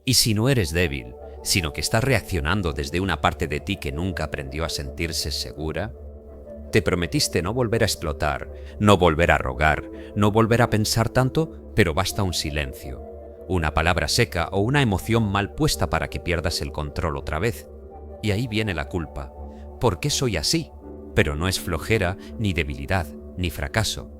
Y si no eres débil, sino que estás reaccionando desde una parte de ti que nunca aprendió a sentirse segura, te prometiste no volver a explotar, no volver a rogar, no volver a pensar tanto, pero basta un silencio, una palabra seca o una emoción mal puesta para que pierdas el control otra vez. Y ahí viene la culpa. ¿Por qué soy así? Pero no es flojera, ni debilidad, ni fracaso.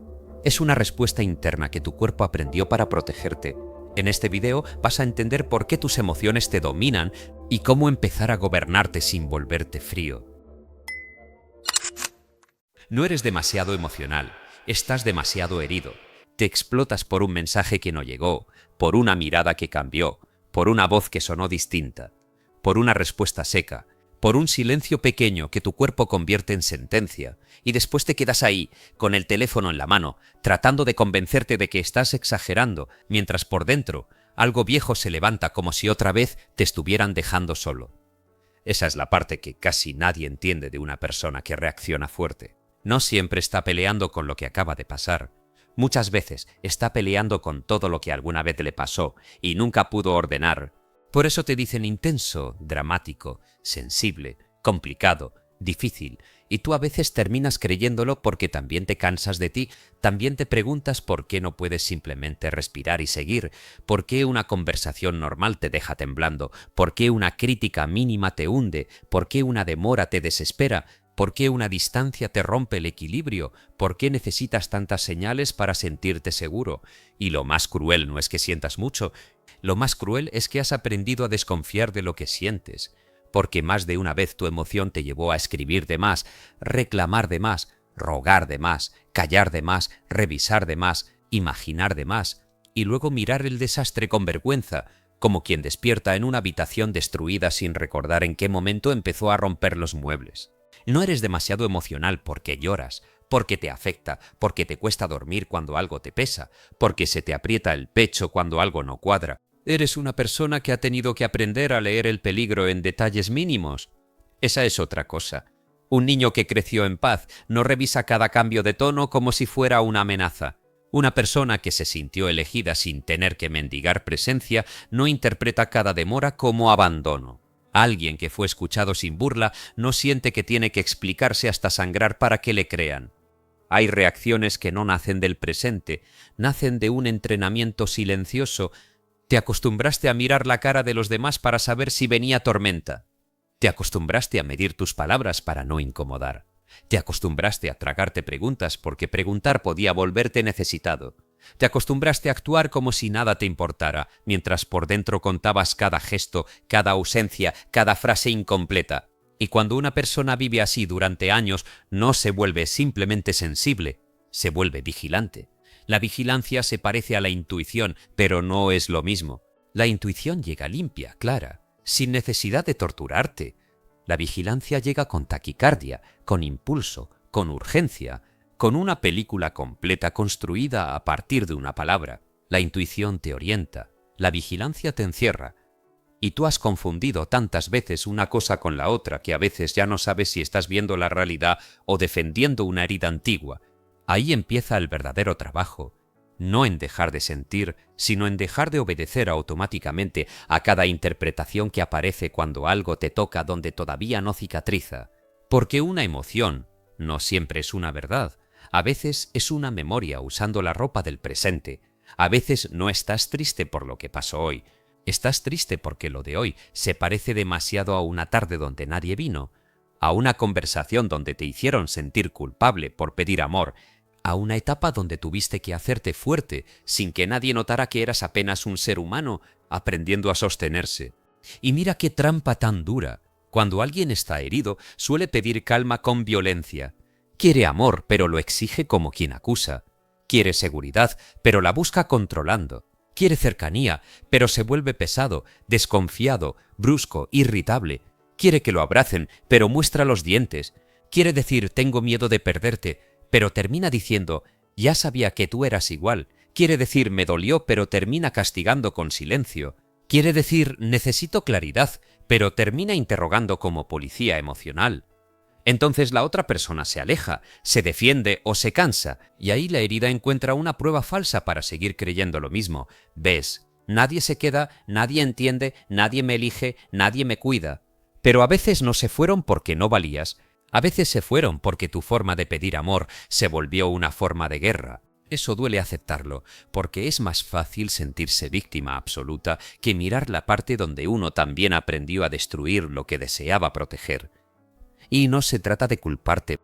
Es una respuesta interna que tu cuerpo aprendió para protegerte. En este video vas a entender por qué tus emociones te dominan y cómo empezar a gobernarte sin volverte frío. No eres demasiado emocional, estás demasiado herido. Te explotas por un mensaje que no llegó, por una mirada que cambió, por una voz que sonó distinta, por una respuesta seca, por un silencio pequeño que tu cuerpo convierte en sentencia, y después te quedas ahí, con el teléfono en la mano, tratando de convencerte de que estás exagerando, mientras por dentro algo viejo se levanta como si otra vez te estuvieran dejando solo. Esa es la parte que casi nadie entiende de una persona que reacciona fuerte. No siempre está peleando con lo que acaba de pasar. Muchas veces está peleando con todo lo que alguna vez le pasó y nunca pudo ordenar. Por eso te dicen intenso, dramático, sensible, complicado, difícil, y tú a veces terminas creyéndolo porque también te cansas de ti, también te preguntas por qué no puedes simplemente respirar y seguir, por qué una conversación normal te deja temblando, por qué una crítica mínima te hunde, por qué una demora te desespera, por qué una distancia te rompe el equilibrio, por qué necesitas tantas señales para sentirte seguro. Y lo más cruel no es que sientas mucho, lo más cruel es que has aprendido a desconfiar de lo que sientes, porque más de una vez tu emoción te llevó a escribir de más, reclamar de más, rogar de más, callar de más, revisar de más, imaginar de más, y luego mirar el desastre con vergüenza, como quien despierta en una habitación destruida sin recordar en qué momento empezó a romper los muebles. No eres demasiado emocional porque lloras, porque te afecta, porque te cuesta dormir cuando algo te pesa, porque se te aprieta el pecho cuando algo no cuadra. Eres una persona que ha tenido que aprender a leer el peligro en detalles mínimos. Esa es otra cosa. Un niño que creció en paz no revisa cada cambio de tono como si fuera una amenaza. Una persona que se sintió elegida sin tener que mendigar presencia no interpreta cada demora como abandono. Alguien que fue escuchado sin burla no siente que tiene que explicarse hasta sangrar para que le crean. Hay reacciones que no nacen del presente, nacen de un entrenamiento silencioso. Te acostumbraste a mirar la cara de los demás para saber si venía tormenta. Te acostumbraste a medir tus palabras para no incomodar. Te acostumbraste a tragarte preguntas porque preguntar podía volverte necesitado. Te acostumbraste a actuar como si nada te importara, mientras por dentro contabas cada gesto, cada ausencia, cada frase incompleta. Y cuando una persona vive así durante años, no se vuelve simplemente sensible, se vuelve vigilante. La vigilancia se parece a la intuición, pero no es lo mismo. La intuición llega limpia, clara, sin necesidad de torturarte. La vigilancia llega con taquicardia, con impulso, con urgencia, con una película completa construida a partir de una palabra. La intuición te orienta, la vigilancia te encierra. Y tú has confundido tantas veces una cosa con la otra que a veces ya no sabes si estás viendo la realidad o defendiendo una herida antigua. Ahí empieza el verdadero trabajo, no en dejar de sentir, sino en dejar de obedecer automáticamente a cada interpretación que aparece cuando algo te toca donde todavía no cicatriza. Porque una emoción no siempre es una verdad. A veces es una memoria usando la ropa del presente. A veces no estás triste por lo que pasó hoy. Estás triste porque lo de hoy se parece demasiado a una tarde donde nadie vino, a una conversación donde te hicieron sentir culpable por pedir amor, a una etapa donde tuviste que hacerte fuerte sin que nadie notara que eras apenas un ser humano aprendiendo a sostenerse. Y mira qué trampa tan dura. Cuando alguien está herido, suele pedir calma con violencia. Quiere amor, pero lo exige como quien acusa. Quiere seguridad, pero la busca controlando. Quiere cercanía, pero se vuelve pesado, desconfiado, brusco, irritable. Quiere que lo abracen, pero muestra los dientes. Quiere decir tengo miedo de perderte, pero termina diciendo ya sabía que tú eras igual. Quiere decir me dolió, pero termina castigando con silencio. Quiere decir necesito claridad, pero termina interrogando como policía emocional. Entonces la otra persona se aleja, se defiende o se cansa, y ahí la herida encuentra una prueba falsa para seguir creyendo lo mismo. ¿Ves? Nadie se queda, nadie entiende, nadie me elige, nadie me cuida. Pero a veces no se fueron porque no valías, a veces se fueron porque tu forma de pedir amor se volvió una forma de guerra. Eso duele aceptarlo, porque es más fácil sentirse víctima absoluta que mirar la parte donde uno también aprendió a destruir lo que deseaba proteger. Y no se trata de culparte.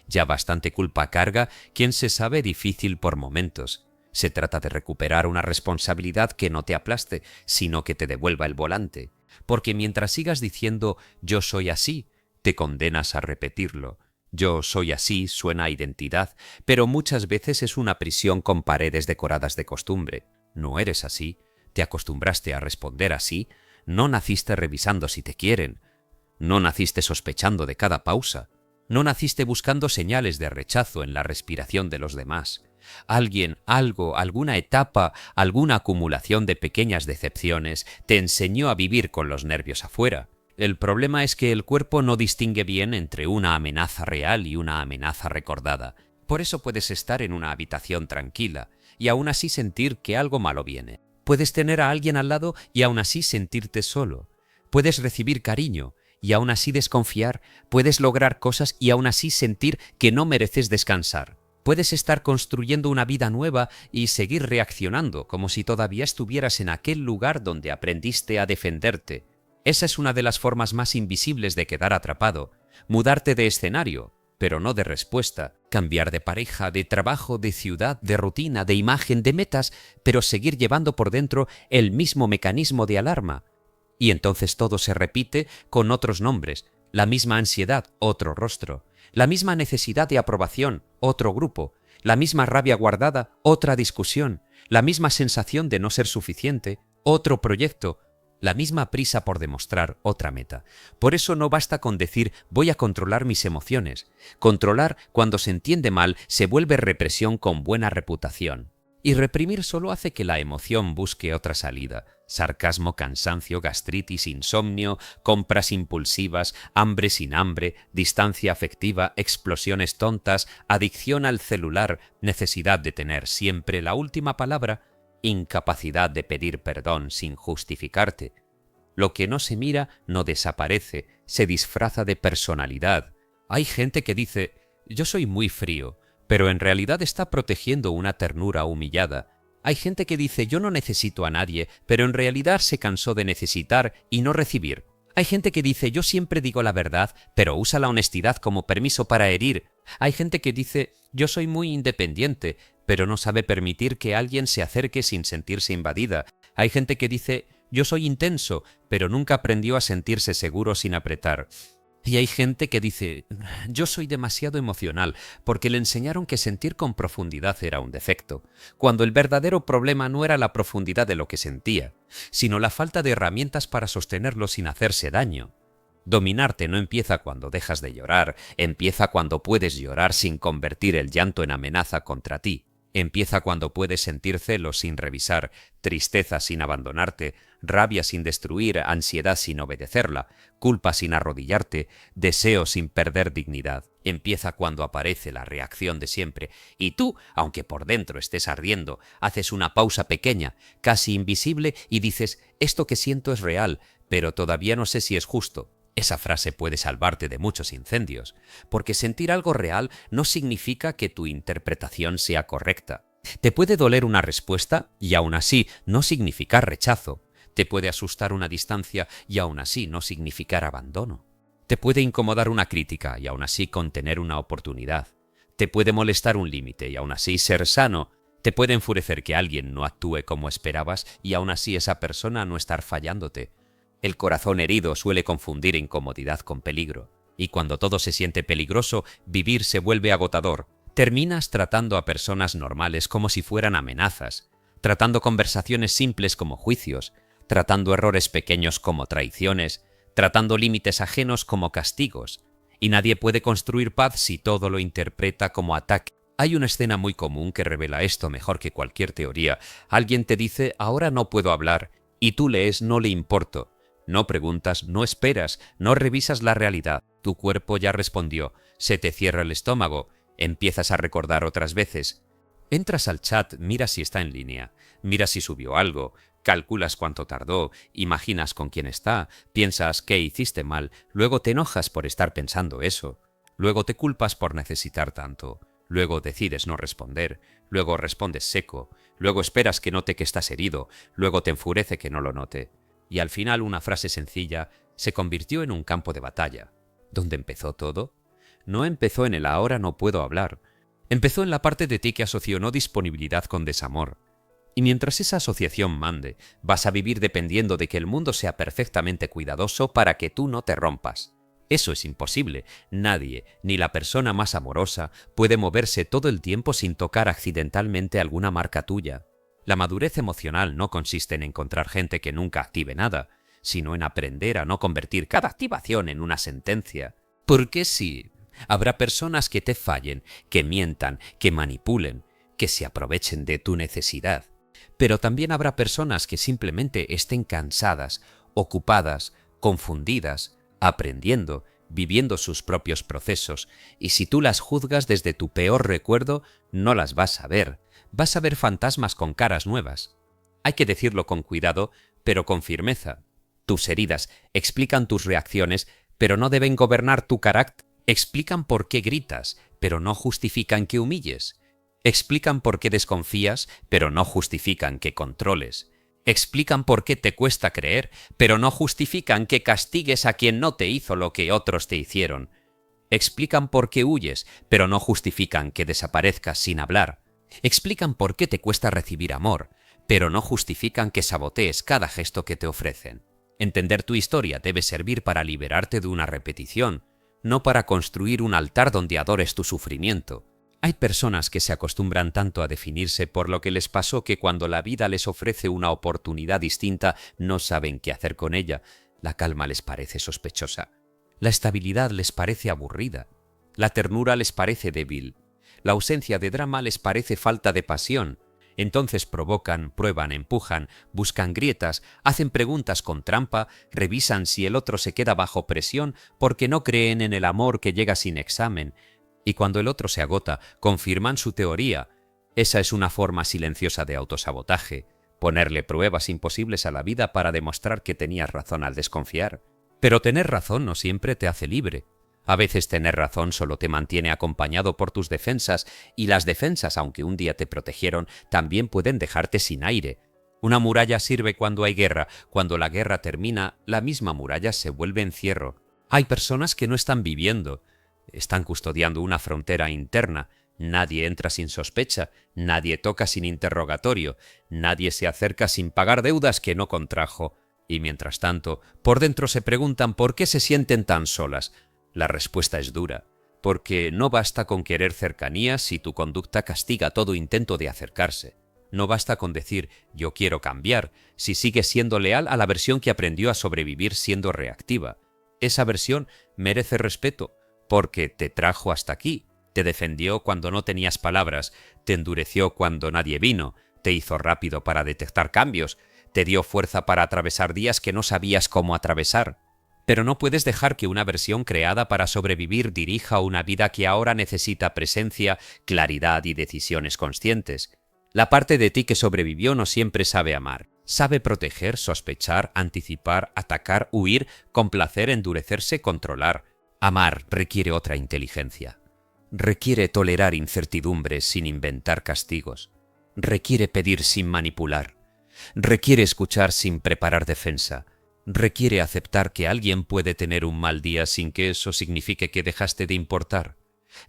Ya bastante culpa carga quien se sabe difícil por momentos. Se trata de recuperar una responsabilidad que no te aplaste, sino que te devuelva el volante. Porque mientras sigas diciendo «yo soy así», te condenas a repetirlo. Yo soy así suena a identidad, pero muchas veces es una prisión con paredes decoradas de costumbre. No eres así, te acostumbraste a responder así, no naciste revisando si te quieren, no naciste sospechando de cada pausa, no naciste buscando señales de rechazo en la respiración de los demás. Alguien, algo, alguna etapa, alguna acumulación de pequeñas decepciones te enseñó a vivir con los nervios afuera. El problema es que el cuerpo no distingue bien entre una amenaza real y una amenaza recordada. Por eso puedes estar en una habitación tranquila y aún así sentir que algo malo viene. Puedes tener a alguien al lado y aún así sentirte solo. Puedes recibir cariño y aún así desconfiar. Puedes lograr cosas y aún así sentir que no mereces descansar. Puedes estar construyendo una vida nueva y seguir reaccionando como si todavía estuvieras en aquel lugar donde aprendiste a defenderte. Esa es una de las formas más invisibles de quedar atrapado. Mudarte de escenario, pero no de respuesta. Cambiar de pareja, de trabajo, de ciudad, de rutina, de imagen, de metas, pero seguir llevando por dentro el mismo mecanismo de alarma. Y entonces todo se repite con otros nombres. La misma ansiedad, otro rostro. La misma necesidad de aprobación, otro grupo. La misma rabia guardada, otra discusión. La misma sensación de no ser suficiente, otro proyecto. La misma prisa por demostrar, otra meta. Por eso no basta con decir voy a controlar mis emociones. Controlar, cuando se entiende mal, se vuelve represión con buena reputación. Y reprimir solo hace que la emoción busque otra salida. Sarcasmo, cansancio, gastritis, insomnio, compras impulsivas, hambre sin hambre, distancia afectiva, explosiones tontas, adicción al celular, necesidad de tener siempre la última palabra, incapacidad de pedir perdón sin justificarte. Lo que no se mira no desaparece, se disfraza de personalidad. Hay gente que dice, yo soy muy frío, pero en realidad está protegiendo una ternura humillada. Hay gente que dice, yo no necesito a nadie, pero en realidad se cansó de necesitar y no recibir. Hay gente que dice, yo siempre digo la verdad, pero usa la honestidad como permiso para herir. Hay gente que dice, yo soy muy independiente, pero no sabe permitir que alguien se acerque sin sentirse invadida. Hay gente que dice, yo soy intenso, pero nunca aprendió a sentirse seguro sin apretar. Y hay gente que dice, yo soy demasiado emocional, porque le enseñaron que sentir con profundidad era un defecto, cuando el verdadero problema no era la profundidad de lo que sentía, sino la falta de herramientas para sostenerlo sin hacerse daño. Dominarte no empieza cuando dejas de llorar, empieza cuando puedes llorar sin convertir el llanto en amenaza contra ti. Empieza cuando puedes sentir celos sin revisar, tristeza sin abandonarte, rabia sin destruir, ansiedad sin obedecerla, culpa sin arrodillarte, deseo sin perder dignidad. Empieza cuando aparece la reacción de siempre y tú, aunque por dentro estés ardiendo, haces una pausa pequeña, casi invisible y dices, esto que siento es real, pero todavía no sé si es justo. Esa frase puede salvarte de muchos incendios, porque sentir algo real no significa que tu interpretación sea correcta. Te puede doler una respuesta y aún así no significar rechazo. Te puede asustar una distancia y aún así no significar abandono. Te puede incomodar una crítica y aún así contener una oportunidad. Te puede molestar un límite y aún así ser sano. Te puede enfurecer que alguien no actúe como esperabas y aún así esa persona no estar fallándote. El corazón herido suele confundir incomodidad con peligro, y cuando todo se siente peligroso, vivir se vuelve agotador. Terminas tratando a personas normales como si fueran amenazas, tratando conversaciones simples como juicios, tratando errores pequeños como traiciones, tratando límites ajenos como castigos, y nadie puede construir paz si todo lo interpreta como ataque. Hay una escena muy común que revela esto mejor que cualquier teoría. Alguien te dice, ahora no puedo hablar, y tú lees, no le importo. No preguntas, no esperas, no revisas la realidad. Tu cuerpo ya respondió, se te cierra el estómago, empiezas a recordar otras veces. Entras al chat, mira si está en línea, mira si subió algo, Calculas cuánto tardó, imaginas con quién está, piensas qué hiciste mal, luego te enojas por estar pensando eso, luego te culpas por necesitar tanto, luego decides no responder, luego respondes seco, luego esperas que note que estás herido, luego te enfurece que no lo note, y al final una frase sencilla se convirtió en un campo de batalla. ¿Dónde empezó todo? No empezó en el ahora no puedo hablar, empezó en la parte de ti que asoció no disponibilidad con desamor. Y mientras esa asociación mande, vas a vivir dependiendo de que el mundo sea perfectamente cuidadoso para que tú no te rompas. Eso es imposible. Nadie, ni la persona más amorosa, puede moverse todo el tiempo sin tocar accidentalmente alguna marca tuya. La madurez emocional no consiste en encontrar gente que nunca active nada, sino en aprender a no convertir cada activación en una sentencia. Porque sí, habrá personas que te fallen, que mientan, que manipulen, que se aprovechen de tu necesidad. Pero también habrá personas que simplemente estén cansadas, ocupadas, confundidas, aprendiendo, viviendo sus propios procesos, y si tú las juzgas desde tu peor recuerdo, no las vas a ver. Vas a ver fantasmas con caras nuevas. Hay que decirlo con cuidado, pero con firmeza. Tus heridas explican tus reacciones, pero no deben gobernar tu carácter. Explican por qué gritas, pero no justifican que humilles. Explican por qué desconfías, pero no justifican que controles. Explican por qué te cuesta creer, pero no justifican que castigues a quien no te hizo lo que otros te hicieron. Explican por qué huyes, pero no justifican que desaparezcas sin hablar. Explican por qué te cuesta recibir amor, pero no justifican que sabotees cada gesto que te ofrecen. Entender tu historia debe servir para liberarte de una repetición, no para construir un altar donde adores tu sufrimiento. Hay personas que se acostumbran tanto a definirse por lo que les pasó que cuando la vida les ofrece una oportunidad distinta no saben qué hacer con ella. La calma les parece sospechosa. La estabilidad les parece aburrida. La ternura les parece débil. La ausencia de drama les parece falta de pasión. Entonces provocan, prueban, empujan, buscan grietas, hacen preguntas con trampa, revisan si el otro se queda bajo presión porque no creen en el amor que llega sin examen. Y cuando el otro se agota, confirman su teoría. Esa es una forma silenciosa de autosabotaje, ponerle pruebas imposibles a la vida para demostrar que tenías razón al desconfiar. Pero tener razón no siempre te hace libre. A veces tener razón solo te mantiene acompañado por tus defensas, y las defensas, aunque un día te protegieron, también pueden dejarte sin aire. Una muralla sirve cuando hay guerra. Cuando la guerra termina, la misma muralla se vuelve encierro. Hay personas que no están viviendo. Están custodiando una frontera interna. Nadie entra sin sospecha, nadie toca sin interrogatorio, nadie se acerca sin pagar deudas que no contrajo. Y mientras tanto, por dentro se preguntan por qué se sienten tan solas. La respuesta es dura, porque no basta con querer cercanía si tu conducta castiga todo intento de acercarse. No basta con decir «yo quiero cambiar» si sigues siendo leal a la versión que aprendió a sobrevivir siendo reactiva. Esa versión merece respeto, porque te trajo hasta aquí, te defendió cuando no tenías palabras, te endureció cuando nadie vino, te hizo rápido para detectar cambios, te dio fuerza para atravesar días que no sabías cómo atravesar. Pero no puedes dejar que una versión creada para sobrevivir dirija una vida que ahora necesita presencia, claridad y decisiones conscientes. La parte de ti que sobrevivió no siempre sabe amar. Sabe proteger, sospechar, anticipar, atacar, huir, complacer, endurecerse, controlar. Amar requiere otra inteligencia. Requiere tolerar incertidumbres sin inventar castigos. Requiere pedir sin manipular. Requiere escuchar sin preparar defensa. Requiere aceptar que alguien puede tener un mal día sin que eso signifique que dejaste de importar.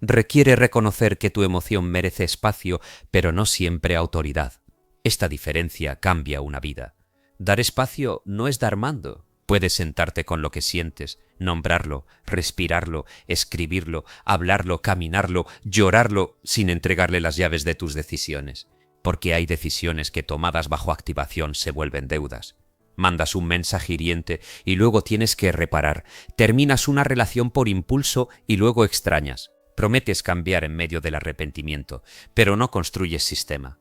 Requiere reconocer que tu emoción merece espacio, pero no siempre autoridad. Esta diferencia cambia una vida. Dar espacio no es dar mando. Puedes sentarte con lo que sientes, nombrarlo, respirarlo, escribirlo, hablarlo, caminarlo, llorarlo, sin entregarle las llaves de tus decisiones. Porque hay decisiones que tomadas bajo activación se vuelven deudas. Mandas un mensaje hiriente y luego tienes que reparar. Terminas una relación por impulso y luego extrañas. Prometes cambiar en medio del arrepentimiento, pero no construyes sistema.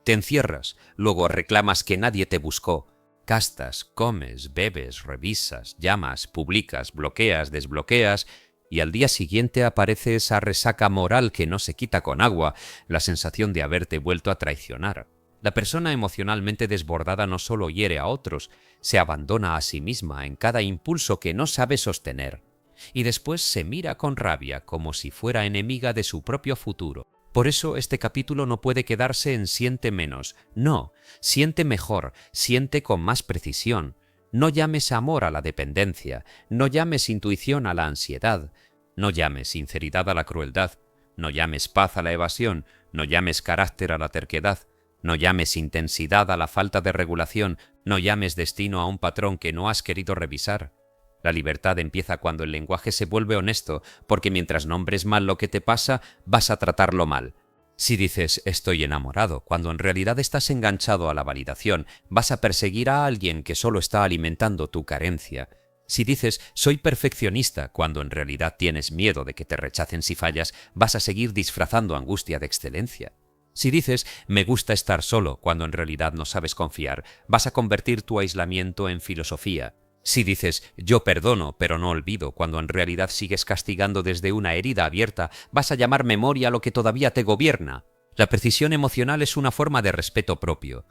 Te encierras, luego reclamas que nadie te buscó. Castas, comes, bebes, revisas, llamas, publicas, bloqueas, desbloqueas, y al día siguiente aparece esa resaca moral que no se quita con agua, la sensación de haberte vuelto a traicionar. La persona emocionalmente desbordada no solo hiere a otros, se abandona a sí misma en cada impulso que no sabe sostener, y después se mira con rabia como si fuera enemiga de su propio futuro. Por eso este capítulo no puede quedarse en siente menos, no, siente mejor, siente con más precisión. No llames amor a la dependencia, no llames intuición a la ansiedad, no llames sinceridad a la crueldad, no llames paz a la evasión, no llames carácter a la terquedad, no llames intensidad a la falta de regulación, no llames destino a un patrón que no has querido revisar. La libertad empieza cuando el lenguaje se vuelve honesto, porque mientras nombres mal lo que te pasa, vas a tratarlo mal. Si dices estoy enamorado, cuando en realidad estás enganchado a la validación, vas a perseguir a alguien que solo está alimentando tu carencia. Si dices soy perfeccionista, cuando en realidad tienes miedo de que te rechacen si fallas, vas a seguir disfrazando angustia de excelencia. Si dices me gusta estar solo, cuando en realidad no sabes confiar, vas a convertir tu aislamiento en filosofía. Si dices yo perdono pero no olvido, cuando en realidad sigues castigando desde una herida abierta, vas a llamar memoria lo que todavía te gobierna. La precisión emocional es una forma de respeto propio.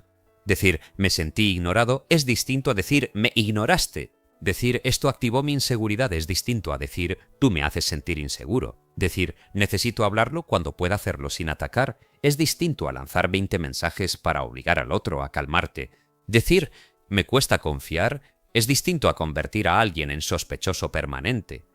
Decir me sentí ignorado es distinto a decir me ignoraste. Decir esto activó mi inseguridad es distinto a decir tú me haces sentir inseguro. Decir necesito hablarlo cuando pueda hacerlo sin atacar es distinto a lanzar 20 mensajes para obligar al otro a calmarte. Decir me cuesta confiar es distinto a convertir a alguien en sospechoso permanente.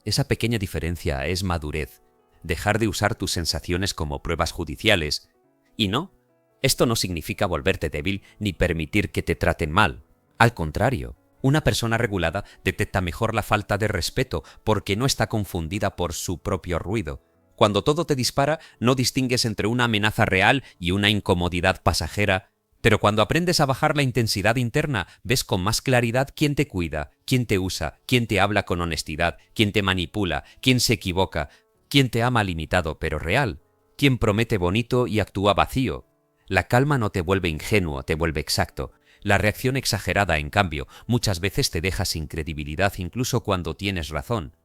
Esa pequeña diferencia es madurez, dejar de usar tus sensaciones como pruebas judiciales. Y no, esto no significa volverte débil ni permitir que te traten mal. Al contrario, una persona regulada detecta mejor la falta de respeto porque no está confundida por su propio ruido. Cuando todo te dispara, no distingues entre una amenaza real y una incomodidad pasajera, pero cuando aprendes a bajar la intensidad interna, ves con más claridad quién te cuida, quién te usa, quién te habla con honestidad, quién te manipula, quién se equivoca, quién te ama limitado pero real, quién promete bonito y actúa vacío. La calma no te vuelve ingenuo, te vuelve exacto. La reacción exagerada, en cambio, muchas veces te deja sin credibilidad incluso cuando tienes razón.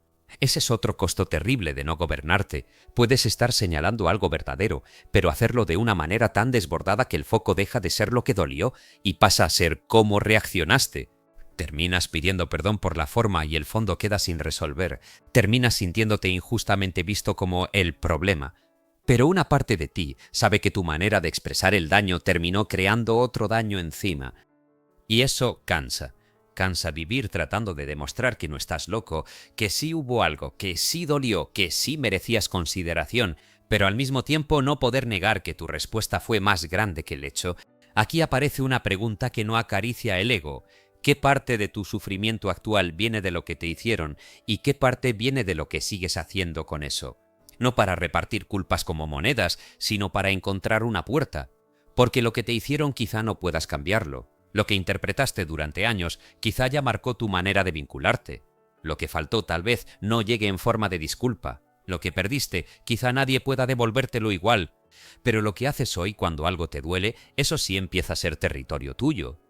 Ese es otro costo terrible de no gobernarte. Puedes estar señalando algo verdadero, pero hacerlo de una manera tan desbordada que el foco deja de ser lo que dolió y pasa a ser cómo reaccionaste. Terminas pidiendo perdón por la forma y el fondo queda sin resolver. Terminas sintiéndote injustamente visto como el problema. Pero una parte de ti sabe que tu manera de expresar el daño terminó creando otro daño encima. Y eso cansa. Cansa vivir tratando de demostrar que no estás loco, que sí hubo algo, que sí dolió, que sí merecías consideración, pero al mismo tiempo no poder negar que tu respuesta fue más grande que el hecho. Aquí aparece una pregunta que no acaricia el ego. ¿Qué parte de tu sufrimiento actual viene de lo que te hicieron y qué parte viene de lo que sigues haciendo con eso? No para repartir culpas como monedas, sino para encontrar una puerta. Porque lo que te hicieron quizá no puedas cambiarlo. Lo que interpretaste durante años quizá ya marcó tu manera de vincularte. Lo que faltó tal vez no llegue en forma de disculpa. Lo que perdiste quizá nadie pueda devolvértelo igual. Pero lo que haces hoy cuando algo te duele, eso sí empieza a ser territorio tuyo.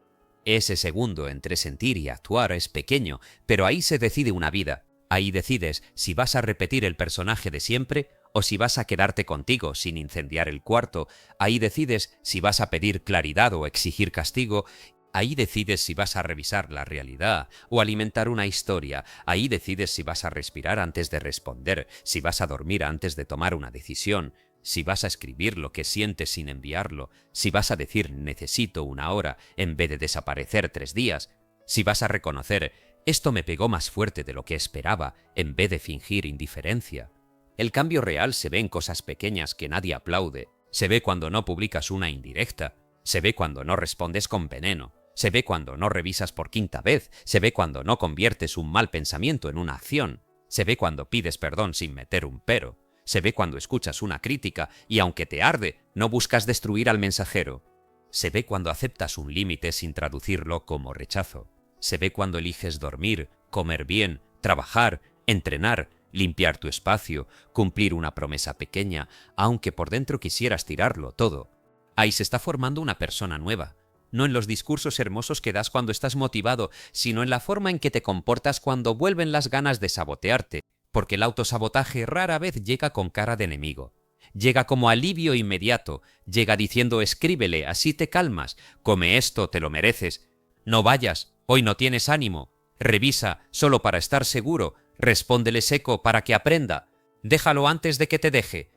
Ese segundo entre sentir y actuar es pequeño, pero ahí se decide una vida. Ahí decides si vas a repetir el personaje de siempre o si vas a quedarte contigo sin incendiar el cuarto. Ahí decides si vas a pedir claridad o exigir castigo. Ahí decides si vas a revisar la realidad o alimentar una historia. Ahí decides si vas a respirar antes de responder, si vas a dormir antes de tomar una decisión, si vas a escribir lo que sientes sin enviarlo, si vas a decir necesito una hora en vez de desaparecer 3 días, si vas a reconocer esto me pegó más fuerte de lo que esperaba en vez de fingir indiferencia. El cambio real se ve en cosas pequeñas que nadie aplaude. Se ve cuando no publicas una indirecta. Se ve cuando no respondes con veneno. Se ve cuando no revisas por 5ª vez. Se ve cuando no conviertes un mal pensamiento en una acción. Se ve cuando pides perdón sin meter un pero. Se ve cuando escuchas una crítica y aunque te arde, no buscas destruir al mensajero. Se ve cuando aceptas un límite sin traducirlo como rechazo. Se ve cuando eliges dormir, comer bien, trabajar, entrenar, limpiar tu espacio, cumplir una promesa pequeña, aunque por dentro quisieras tirarlo todo. Ahí se está formando una persona nueva. No en los discursos hermosos que das cuando estás motivado, sino en la forma en que te comportas cuando vuelven las ganas de sabotearte, porque el autosabotaje rara vez llega con cara de enemigo. llega como alivio inmediato, llega diciendo escríbele, así te calmas, come esto, te lo mereces. No vayas, hoy no tienes ánimo, revisa, solo para estar seguro, respóndele seco para que aprenda, déjalo antes de que te deje.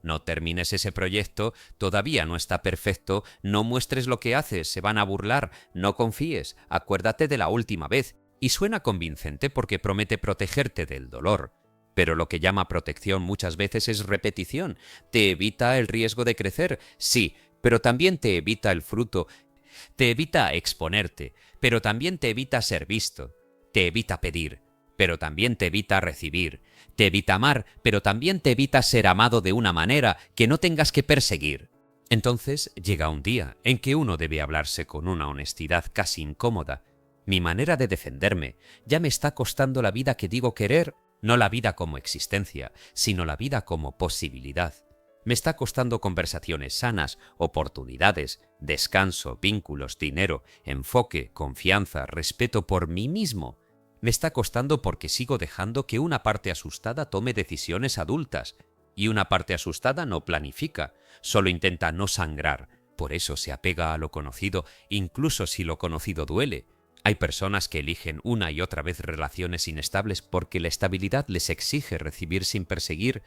No termines ese proyecto, todavía no está perfecto, no muestres lo que haces, se van a burlar, no confíes, acuérdate de la última vez. Y suena convincente porque promete protegerte del dolor. Pero lo que llama protección muchas veces es repetición. Te evita el riesgo de crecer, sí, pero también te evita el fruto. Te evita exponerte, pero también te evita ser visto. Te evita pedir, pero también te evita recibir. Te evita amar, pero también te evita ser amado de una manera que no tengas que perseguir. Entonces llega un día en que uno debe hablarse con una honestidad casi incómoda. Mi manera de defenderme ya me está costando la vida que digo querer, no la vida como existencia, sino la vida como posibilidad. Me está costando conversaciones sanas, oportunidades, descanso, vínculos, dinero, enfoque, confianza, respeto por mí mismo. Me está costando porque sigo dejando que una parte asustada tome decisiones adultas. Y una parte asustada no planifica, solo intenta no sangrar. Por eso se apega a lo conocido, incluso si lo conocido duele. Hay personas que eligen una y otra vez relaciones inestables porque la estabilidad les exige recibir sin perseguir,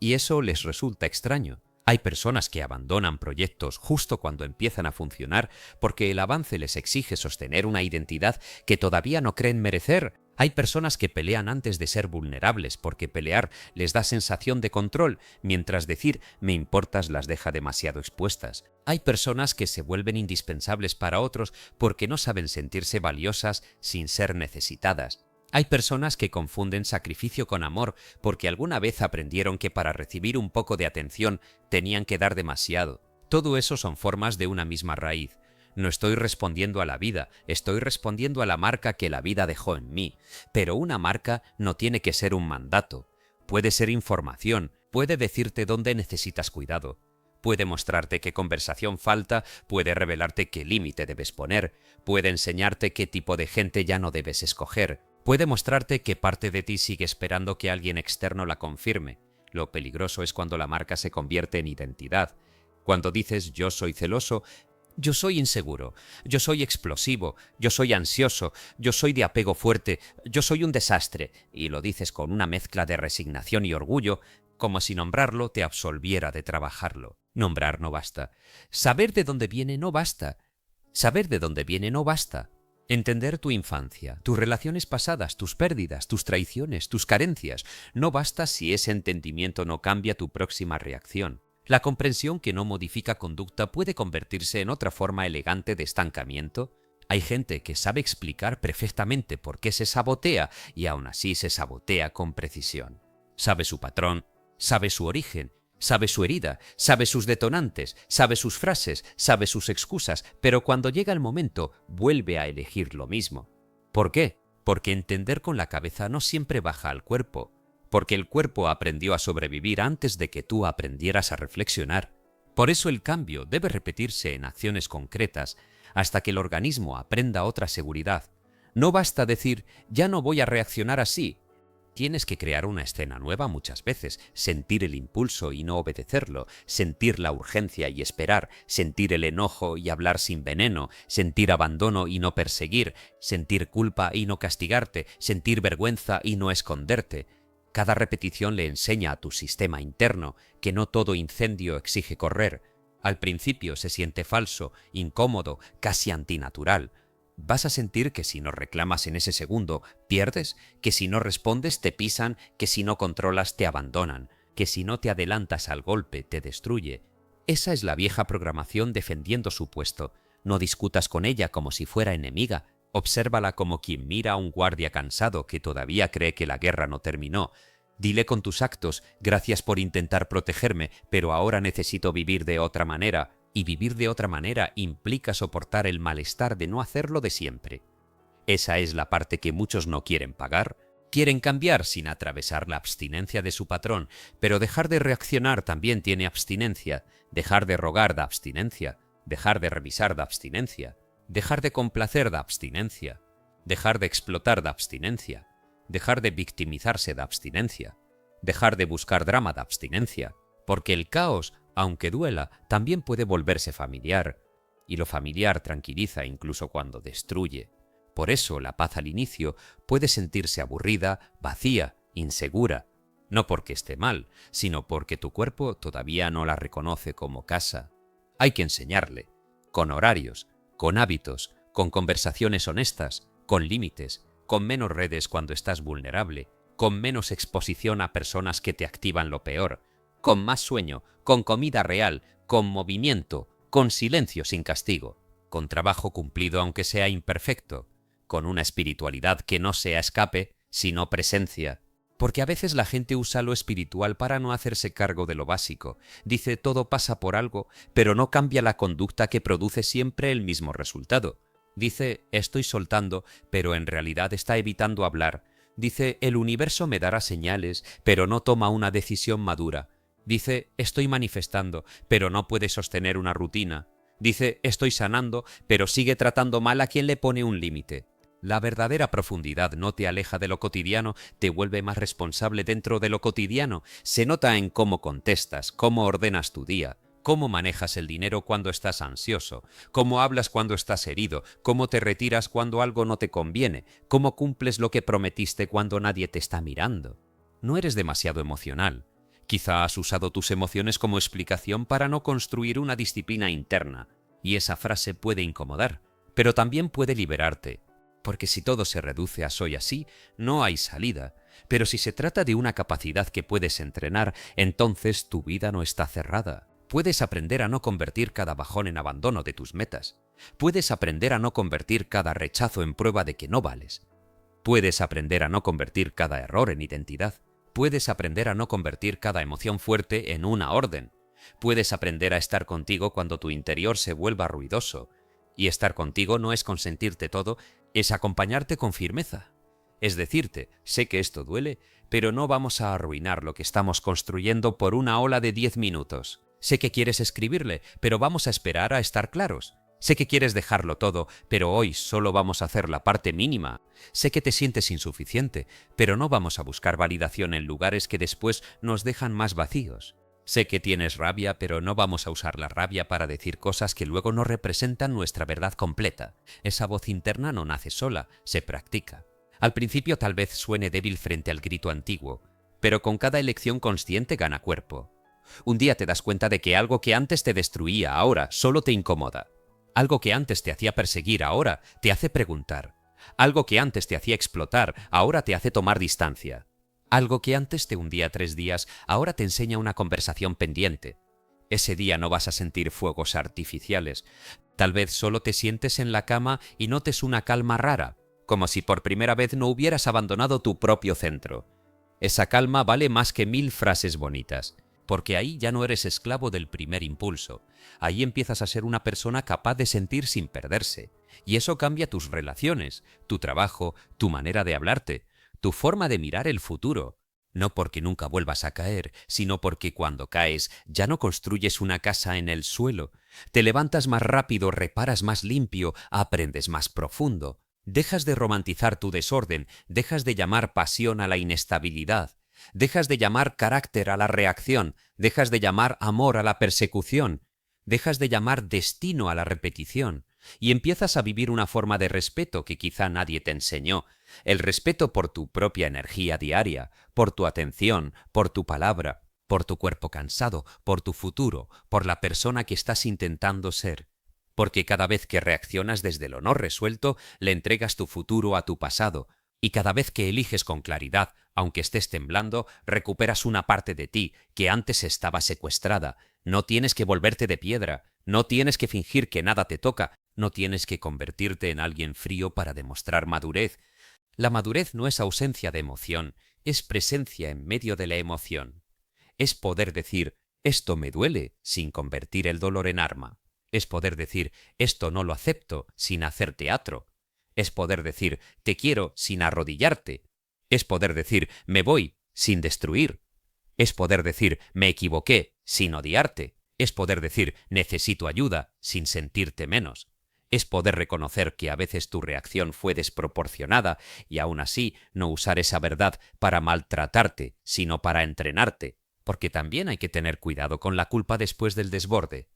y eso les resulta extraño. Hay personas que abandonan proyectos justo cuando empiezan a funcionar porque el avance les exige sostener una identidad que todavía no creen merecer. Hay personas que pelean antes de ser vulnerables porque pelear les da sensación de control, mientras decir me importas las deja demasiado expuestas. Hay personas que se vuelven indispensables para otros porque no saben sentirse valiosas sin ser necesitadas. Hay personas que confunden sacrificio con amor porque alguna vez aprendieron que para recibir un poco de atención tenían que dar demasiado. Todo eso son formas de una misma raíz. No estoy respondiendo a la vida, estoy respondiendo a la marca que la vida dejó en mí. Pero una marca no tiene que ser un mandato. Puede ser información, puede decirte dónde necesitas cuidado. Puede mostrarte qué conversación falta, puede revelarte qué límite debes poner, puede enseñarte qué tipo de gente ya no debes escoger, puede mostrarte qué parte de ti sigue esperando que alguien externo la confirme. Lo peligroso es cuando la marca se convierte en identidad. Cuando dices yo soy celoso, yo soy inseguro, yo soy explosivo, yo soy ansioso, yo soy de apego fuerte, yo soy un desastre, y lo dices con una mezcla de resignación y orgullo, como si nombrarlo te absolviera de trabajarlo. Nombrar no basta. Saber de dónde viene no basta. Saber de dónde viene no basta. Entender tu infancia, tus relaciones pasadas, tus pérdidas, tus traiciones, tus carencias, no basta si ese entendimiento no cambia tu próxima reacción. La comprensión que no modifica conducta puede convertirse en otra forma elegante de estancamiento. Hay gente que sabe explicar perfectamente por qué se sabotea y aún así se sabotea con precisión. Sabe su patrón, sabe su origen, sabe su herida, sabe sus detonantes, sabe sus frases, sabe sus excusas, pero cuando llega el momento vuelve a elegir lo mismo. ¿Por qué? Porque entender con la cabeza no siempre baja al cuerpo. Porque el cuerpo aprendió a sobrevivir antes de que tú aprendieras a reflexionar. Por eso el cambio debe repetirse en acciones concretas hasta que el organismo aprenda otra seguridad. No basta decir, ya no voy a reaccionar así. Tienes que crear una escena nueva muchas veces, sentir el impulso y no obedecerlo, sentir la urgencia y esperar, sentir el enojo y hablar sin veneno, sentir abandono y no perseguir, sentir culpa y no castigarte, sentir vergüenza y no esconderte. Cada repetición le enseña a tu sistema interno que no todo incendio exige correr. Al principio se siente falso, incómodo, casi antinatural. Vas a sentir que si no reclamas en ese segundo, pierdes, que si no respondes te pisan, que si no controlas te abandonan, que si no te adelantas al golpe te destruye. Esa es la vieja programación defendiendo su puesto. No discutas con ella como si fuera enemiga. Obsérvala como quien mira a un guardia cansado que todavía cree que la guerra no terminó. Dile con tus actos, gracias por intentar protegerme, pero ahora necesito vivir de otra manera. Y vivir de otra manera implica soportar el malestar de no hacerlo de siempre. Esa es la parte que muchos no quieren pagar. Quieren cambiar sin atravesar la abstinencia de su patrón, pero dejar de reaccionar también tiene abstinencia. Dejar de rogar da abstinencia. Dejar de revisar da abstinencia. Dejar de complacer da abstinencia. Dejar de explotar da abstinencia. Dejar de victimizarse da abstinencia. Dejar de buscar drama da abstinencia. Porque el caos, aunque duela, también puede volverse familiar, y lo familiar tranquiliza incluso cuando destruye. Por eso la paz al inicio puede sentirse aburrida, vacía, insegura, no porque esté mal, sino porque tu cuerpo todavía no la reconoce como casa. Hay que enseñarle, con horarios, con hábitos, con conversaciones honestas, con límites, con menos redes cuando estás vulnerable, con menos exposición a personas que te activan lo peor, con más sueño, con comida real, con movimiento, con silencio sin castigo, con trabajo cumplido aunque sea imperfecto, con una espiritualidad que no sea escape, sino presencia. Porque a veces la gente usa lo espiritual para no hacerse cargo de lo básico. Dice todo pasa por algo, pero no cambia la conducta que produce siempre el mismo resultado. Dice estoy soltando, pero en realidad está evitando hablar. Dice el universo me dará señales, pero no toma una decisión madura. Dice estoy manifestando, pero no puede sostener una rutina. Dice estoy sanando, pero sigue tratando mal a quien le pone un límite. La verdadera profundidad no te aleja de lo cotidiano, te vuelve más responsable dentro de lo cotidiano. Se nota en cómo contestas, cómo ordenas tu día, cómo manejas el dinero cuando estás ansioso, cómo hablas cuando estás herido, cómo te retiras cuando algo no te conviene, cómo cumples lo que prometiste cuando nadie te está mirando. No eres demasiado emocional. Quizá has usado tus emociones como explicación para no construir una disciplina interna, y esa frase puede incomodar, pero también puede liberarte. Porque si todo se reduce a soy así, no hay salida. Pero si se trata de una capacidad que puedes entrenar, entonces tu vida no está cerrada. Puedes aprender a no convertir cada bajón en abandono de tus metas. Puedes aprender a no convertir cada rechazo en prueba de que no vales. Puedes aprender a no convertir cada error en identidad. Puedes aprender a no convertir cada emoción fuerte en una orden. Puedes aprender a estar contigo cuando tu interior se vuelva ruidoso. Y estar contigo no es consentirte todo, es acompañarte con firmeza. Es decirte, sé que esto duele, pero no vamos a arruinar lo que estamos construyendo por una ola de 10 minutos. Sé que quieres escribirle, pero vamos a esperar a estar claros. Sé que quieres dejarlo todo, pero hoy solo vamos a hacer la parte mínima. Sé que te sientes insuficiente, pero no vamos a buscar validación en lugares que después nos dejan más vacíos. Sé que tienes rabia, pero no vamos a usar la rabia para decir cosas que luego no representan nuestra verdad completa. Esa voz interna no nace sola, se practica. Al principio tal vez suene débil frente al grito antiguo, pero con cada elección consciente gana cuerpo. Un día te das cuenta de que algo que antes te destruía ahora solo te incomoda. Algo que antes te hacía perseguir ahora te hace preguntar. Algo que antes te hacía explotar ahora te hace tomar distancia. Algo que antes te hundía 3 días, ahora te enseña una conversación pendiente. Ese día no vas a sentir fuegos artificiales. Tal vez solo te sientes en la cama y notes una calma rara, como si por primera vez no hubieras abandonado tu propio centro. Esa calma vale más que 1000 frases bonitas, porque ahí ya no eres esclavo del primer impulso. Ahí empiezas a ser una persona capaz de sentir sin perderse. Y eso cambia tus relaciones, tu trabajo, tu manera de hablarte, tu forma de mirar el futuro. No porque nunca vuelvas a caer, sino porque cuando caes ya no construyes una casa en el suelo. Te levantas más rápido, reparas más limpio, aprendes más profundo. Dejas de romantizar tu desorden, dejas de llamar pasión a la inestabilidad. Dejas de llamar carácter a la reacción, dejas de llamar amor a la persecución, dejas de llamar destino a la repetición, y empiezas a vivir una forma de respeto que quizá nadie te enseñó, el respeto por tu propia energía diaria, por tu atención, por tu palabra, por tu cuerpo cansado, por tu futuro, por la persona que estás intentando ser. Porque cada vez que reaccionas desde lo no resuelto, le entregas tu futuro a tu pasado, y cada vez que eliges con claridad, aunque estés temblando, recuperas una parte de ti que antes estaba secuestrada. No tienes que volverte de piedra, no tienes que fingir que nada te toca, no tienes que convertirte en alguien frío para demostrar madurez. La madurez no es ausencia de emoción, es presencia en medio de la emoción. Es poder decir, esto me duele, sin convertir el dolor en arma. Es poder decir, esto no lo acepto, sin hacer teatro. Es poder decir, te quiero, sin arrodillarte. Es poder decir, me voy, sin destruir. Es poder decir, me equivoqué, sin odiarte. Es poder decir, necesito ayuda, sin sentirte menos. Es poder reconocer que a veces tu reacción fue desproporcionada y aún así no usar esa verdad para maltratarte, sino para entrenarte. porque también hay que tener cuidado con la culpa después del desborde.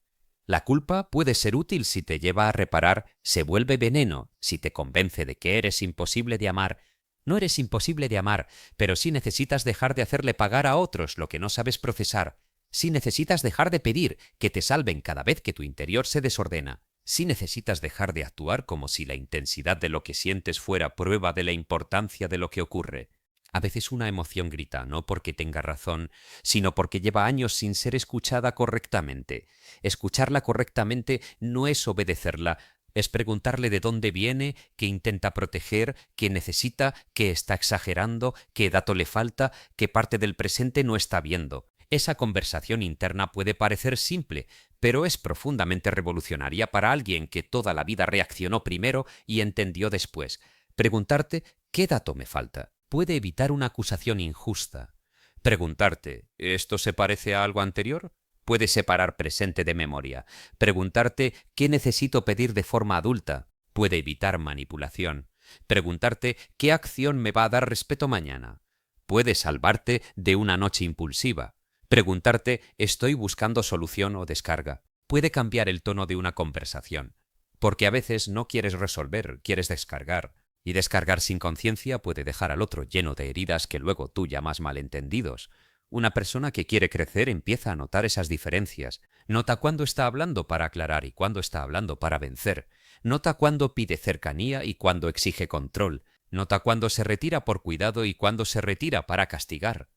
La culpa puede ser útil si te lleva a reparar, se vuelve veneno si te convence de que eres imposible de amar. No eres imposible de amar, pero sí necesitas dejar de hacerle pagar a otros lo que no sabes procesar. Sí necesitas dejar de pedir que te salven cada vez que tu interior se desordena. Sí necesitas dejar de actuar como si la intensidad de lo que sientes fuera prueba de la importancia de lo que ocurre. A veces una emoción grita, no porque tenga razón, sino porque lleva años sin ser escuchada correctamente. Escucharla correctamente no es obedecerla, es preguntarle de dónde viene, qué intenta proteger, qué necesita, qué está exagerando, qué dato le falta, qué parte del presente no está viendo. Esa conversación interna puede parecer simple, pero es profundamente revolucionaria para alguien que toda la vida reaccionó primero y entendió después. Preguntarte ¿qué dato me falta? Puede evitar una acusación injusta. Preguntarte ¿esto se parece a algo anterior? Puede separar presente de memoria. Preguntarte ¿qué necesito pedir de forma adulta? Puede evitar manipulación. Preguntarte ¿qué acción me va a dar respeto mañana? Puede salvarte de una noche impulsiva. Preguntarte ¿estoy buscando solución o descarga? Puede cambiar el tono de una conversación. Porque a veces no quieres resolver, quieres descargar. Y descargar sin conciencia puede dejar al otro lleno de heridas que luego tú llamas malentendidos. Una persona que quiere crecer empieza a notar esas diferencias. Nota cuándo está hablando para aclarar y cuándo está hablando para vencer. Nota cuándo pide cercanía y cuándo exige control. Nota cuándo se retira por cuidado y cuándo se retira para castigar.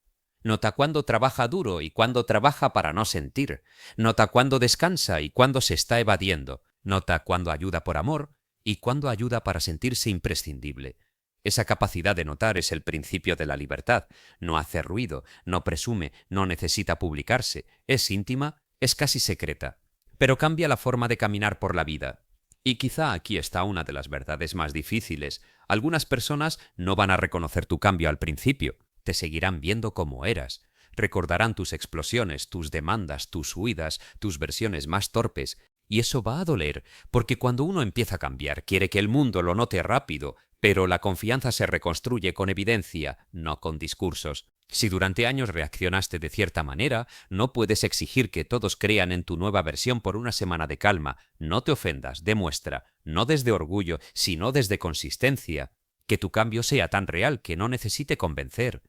Nota cuándo trabaja duro y cuándo trabaja para no sentir. Nota cuándo descansa y cuándo se está evadiendo. Nota cuándo ayuda por amor y cuándo ayuda para sentirse imprescindible. Esa capacidad de notar es el principio de la libertad. No hace ruido, no presume, no necesita publicarse. Es íntima, es casi secreta. Pero cambia la forma de caminar por la vida. Y quizá aquí está una de las verdades más difíciles. Algunas personas no van a reconocer tu cambio al principio. Te seguirán viendo como eras. Recordarán tus explosiones, tus demandas, tus huidas, tus versiones más torpes. Y eso va a doler, porque cuando uno empieza a cambiar, quiere que el mundo lo note rápido, pero la confianza se reconstruye con evidencia, no con discursos. Si durante años reaccionaste de cierta manera, no puedes exigir que todos crean en tu nueva versión por una semana de calma. No te ofendas, demuestra, no desde orgullo, sino desde consistencia, que tu cambio sea tan real que no necesite convencer.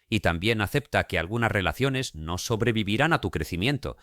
Y también acepta que algunas relaciones no sobrevivirán a tu crecimiento.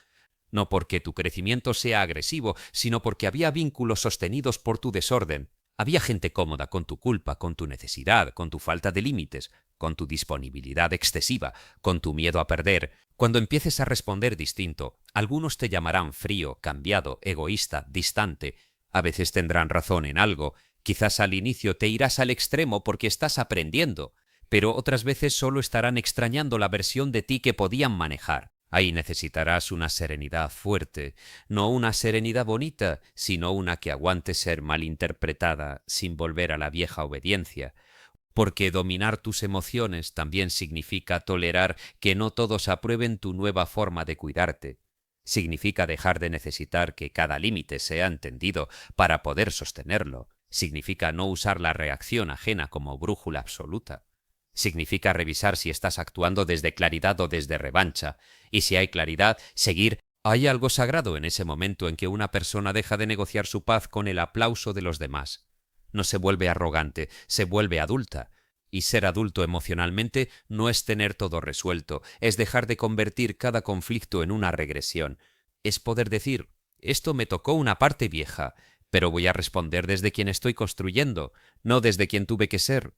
No porque tu crecimiento sea agresivo, sino porque había vínculos sostenidos por tu desorden. Había gente cómoda con tu culpa, con tu necesidad, con tu falta de límites, con tu disponibilidad excesiva, con tu miedo a perder. Cuando empieces a responder distinto, algunos te llamarán frío, cambiado, egoísta, distante. A veces tendrán razón en algo. Quizás al inicio te irás al extremo porque estás aprendiendo, pero otras veces solo estarán extrañando la versión de ti que podían manejar. Ahí necesitarás una serenidad fuerte, no una serenidad bonita, sino una que aguante ser malinterpretada sin volver a la vieja obediencia. Porque dominar tus emociones también significa tolerar que no todos aprueben tu nueva forma de cuidarte. Significa dejar de necesitar que cada límite sea entendido para poder sostenerlo. Significa no usar la reacción ajena como brújula absoluta. Significa revisar si estás actuando desde claridad o desde revancha, y si hay claridad, seguir. Hay algo sagrado en ese momento en que una persona deja de negociar su paz con el aplauso de los demás. No se vuelve arrogante, se vuelve adulta. Y ser adulto emocionalmente no es tener todo resuelto, es dejar de convertir cada conflicto en una regresión. Es poder decir, esto me tocó una parte vieja, pero voy a responder desde quien estoy construyendo, no desde quien tuve que ser.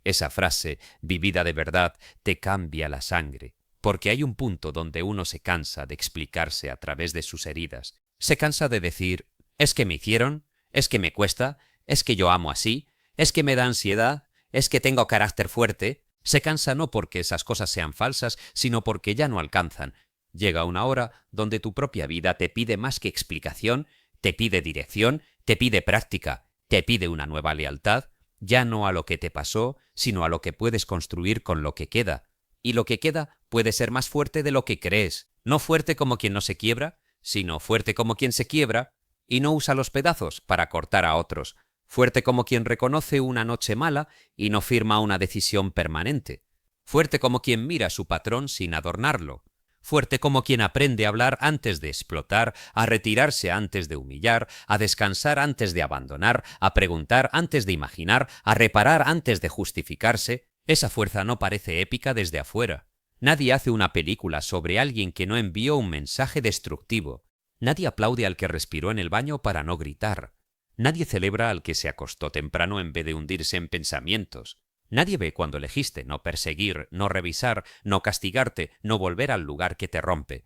Esa frase, vivida de verdad, te cambia la sangre, porque hay un punto donde uno se cansa de explicarse a través de sus heridas. Se cansa de decir, es que me hicieron, es que me cuesta, es que yo amo así, es que me da ansiedad, es que tengo carácter fuerte. Se cansa no porque esas cosas sean falsas, sino porque ya no alcanzan. Llega una hora donde tu propia vida te pide más que explicación, te pide dirección, te pide práctica, te pide una nueva lealtad, ya no a lo que te pasó, sino a lo que puedes construir con lo que queda. Y lo que queda puede ser más fuerte de lo que crees. No fuerte como quien no se quiebra, sino fuerte como quien se quiebra y no usa los pedazos para cortar a otros. Fuerte como quien reconoce una noche mala y no firma una decisión permanente. Fuerte como quien mira a su patrón sin adornarlo. fuerte como quien aprende a hablar antes de explotar, a retirarse antes de humillar, a descansar antes de abandonar, a preguntar antes de imaginar, a reparar antes de justificarse. Esa fuerza no parece épica desde afuera. Nadie hace una película sobre alguien que no envió un mensaje destructivo. Nadie aplaude al que respiró en el baño para no gritar. Nadie celebra al que se acostó temprano en vez de hundirse en pensamientos. Nadie ve cuando elegiste no perseguir, no revisar, no castigarte, no volver al lugar que te rompe.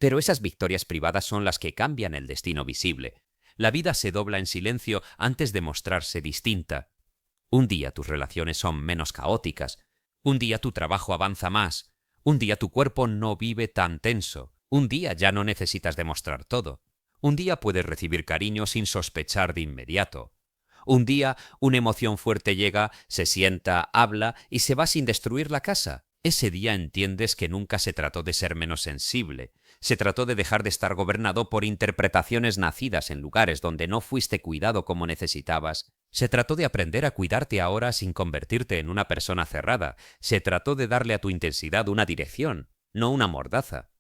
Pero esas victorias privadas son las que cambian el destino visible. La vida se dobla en silencio antes de mostrarse distinta. Un día tus relaciones son menos caóticas. Un día tu trabajo avanza más. Un día tu cuerpo no vive tan tenso. Un día ya no necesitas demostrar todo. Un día puedes recibir cariño sin sospechar de inmediato. Un día una emoción fuerte llega, se sienta, habla y se va sin destruir la casa. Ese día entiendes que nunca se trató de ser menos sensible. Se trató de dejar de estar gobernado por interpretaciones nacidas en lugares donde no fuiste cuidado como necesitabas. Se trató de aprender a cuidarte ahora sin convertirte en una persona cerrada. Se trató de darle a tu intensidad una dirección, no una mordaza.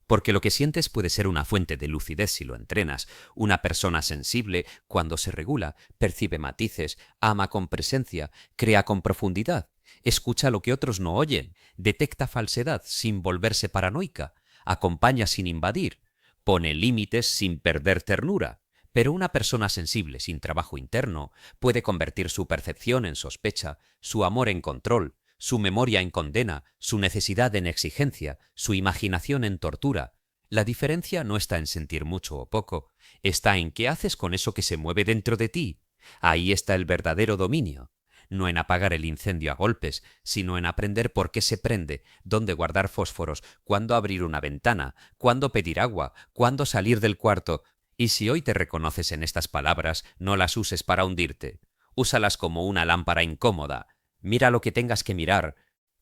Porque lo que sientes puede ser una fuente de lucidez si lo entrenas. Una persona sensible, cuando se regula, percibe matices, ama con presencia, crea con profundidad, escucha lo que otros no oyen, detecta falsedad sin volverse paranoica, acompaña sin invadir, pone límites sin perder ternura. Pero una persona sensible sin trabajo interno puede convertir su percepción en sospecha, su amor en control, su memoria en condena, su necesidad en exigencia, su imaginación en tortura. La diferencia no está en sentir mucho o poco, está en qué haces con eso que se mueve dentro de ti. Ahí está el verdadero dominio. No en apagar el incendio a golpes, sino en aprender por qué se prende, dónde guardar fósforos, cuándo abrir una ventana, cuándo pedir agua, cuándo salir del cuarto. Y si hoy te reconoces en estas palabras, no las uses para hundirte. Úsalas como una lámpara incómoda. Mira lo que tengas que mirar.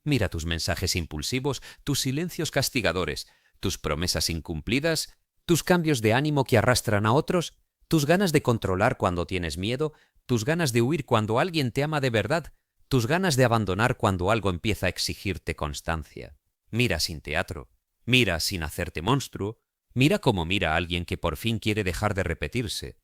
Mira tus mensajes impulsivos, tus silencios castigadores, tus promesas incumplidas, tus cambios de ánimo que arrastran a otros, tus ganas de controlar cuando tienes miedo, tus ganas de huir cuando alguien te ama de verdad, tus ganas de abandonar cuando algo empieza a exigirte constancia. Mira sin teatro, mira sin hacerte monstruo, mira como mira a alguien que por fin quiere dejar de repetirse.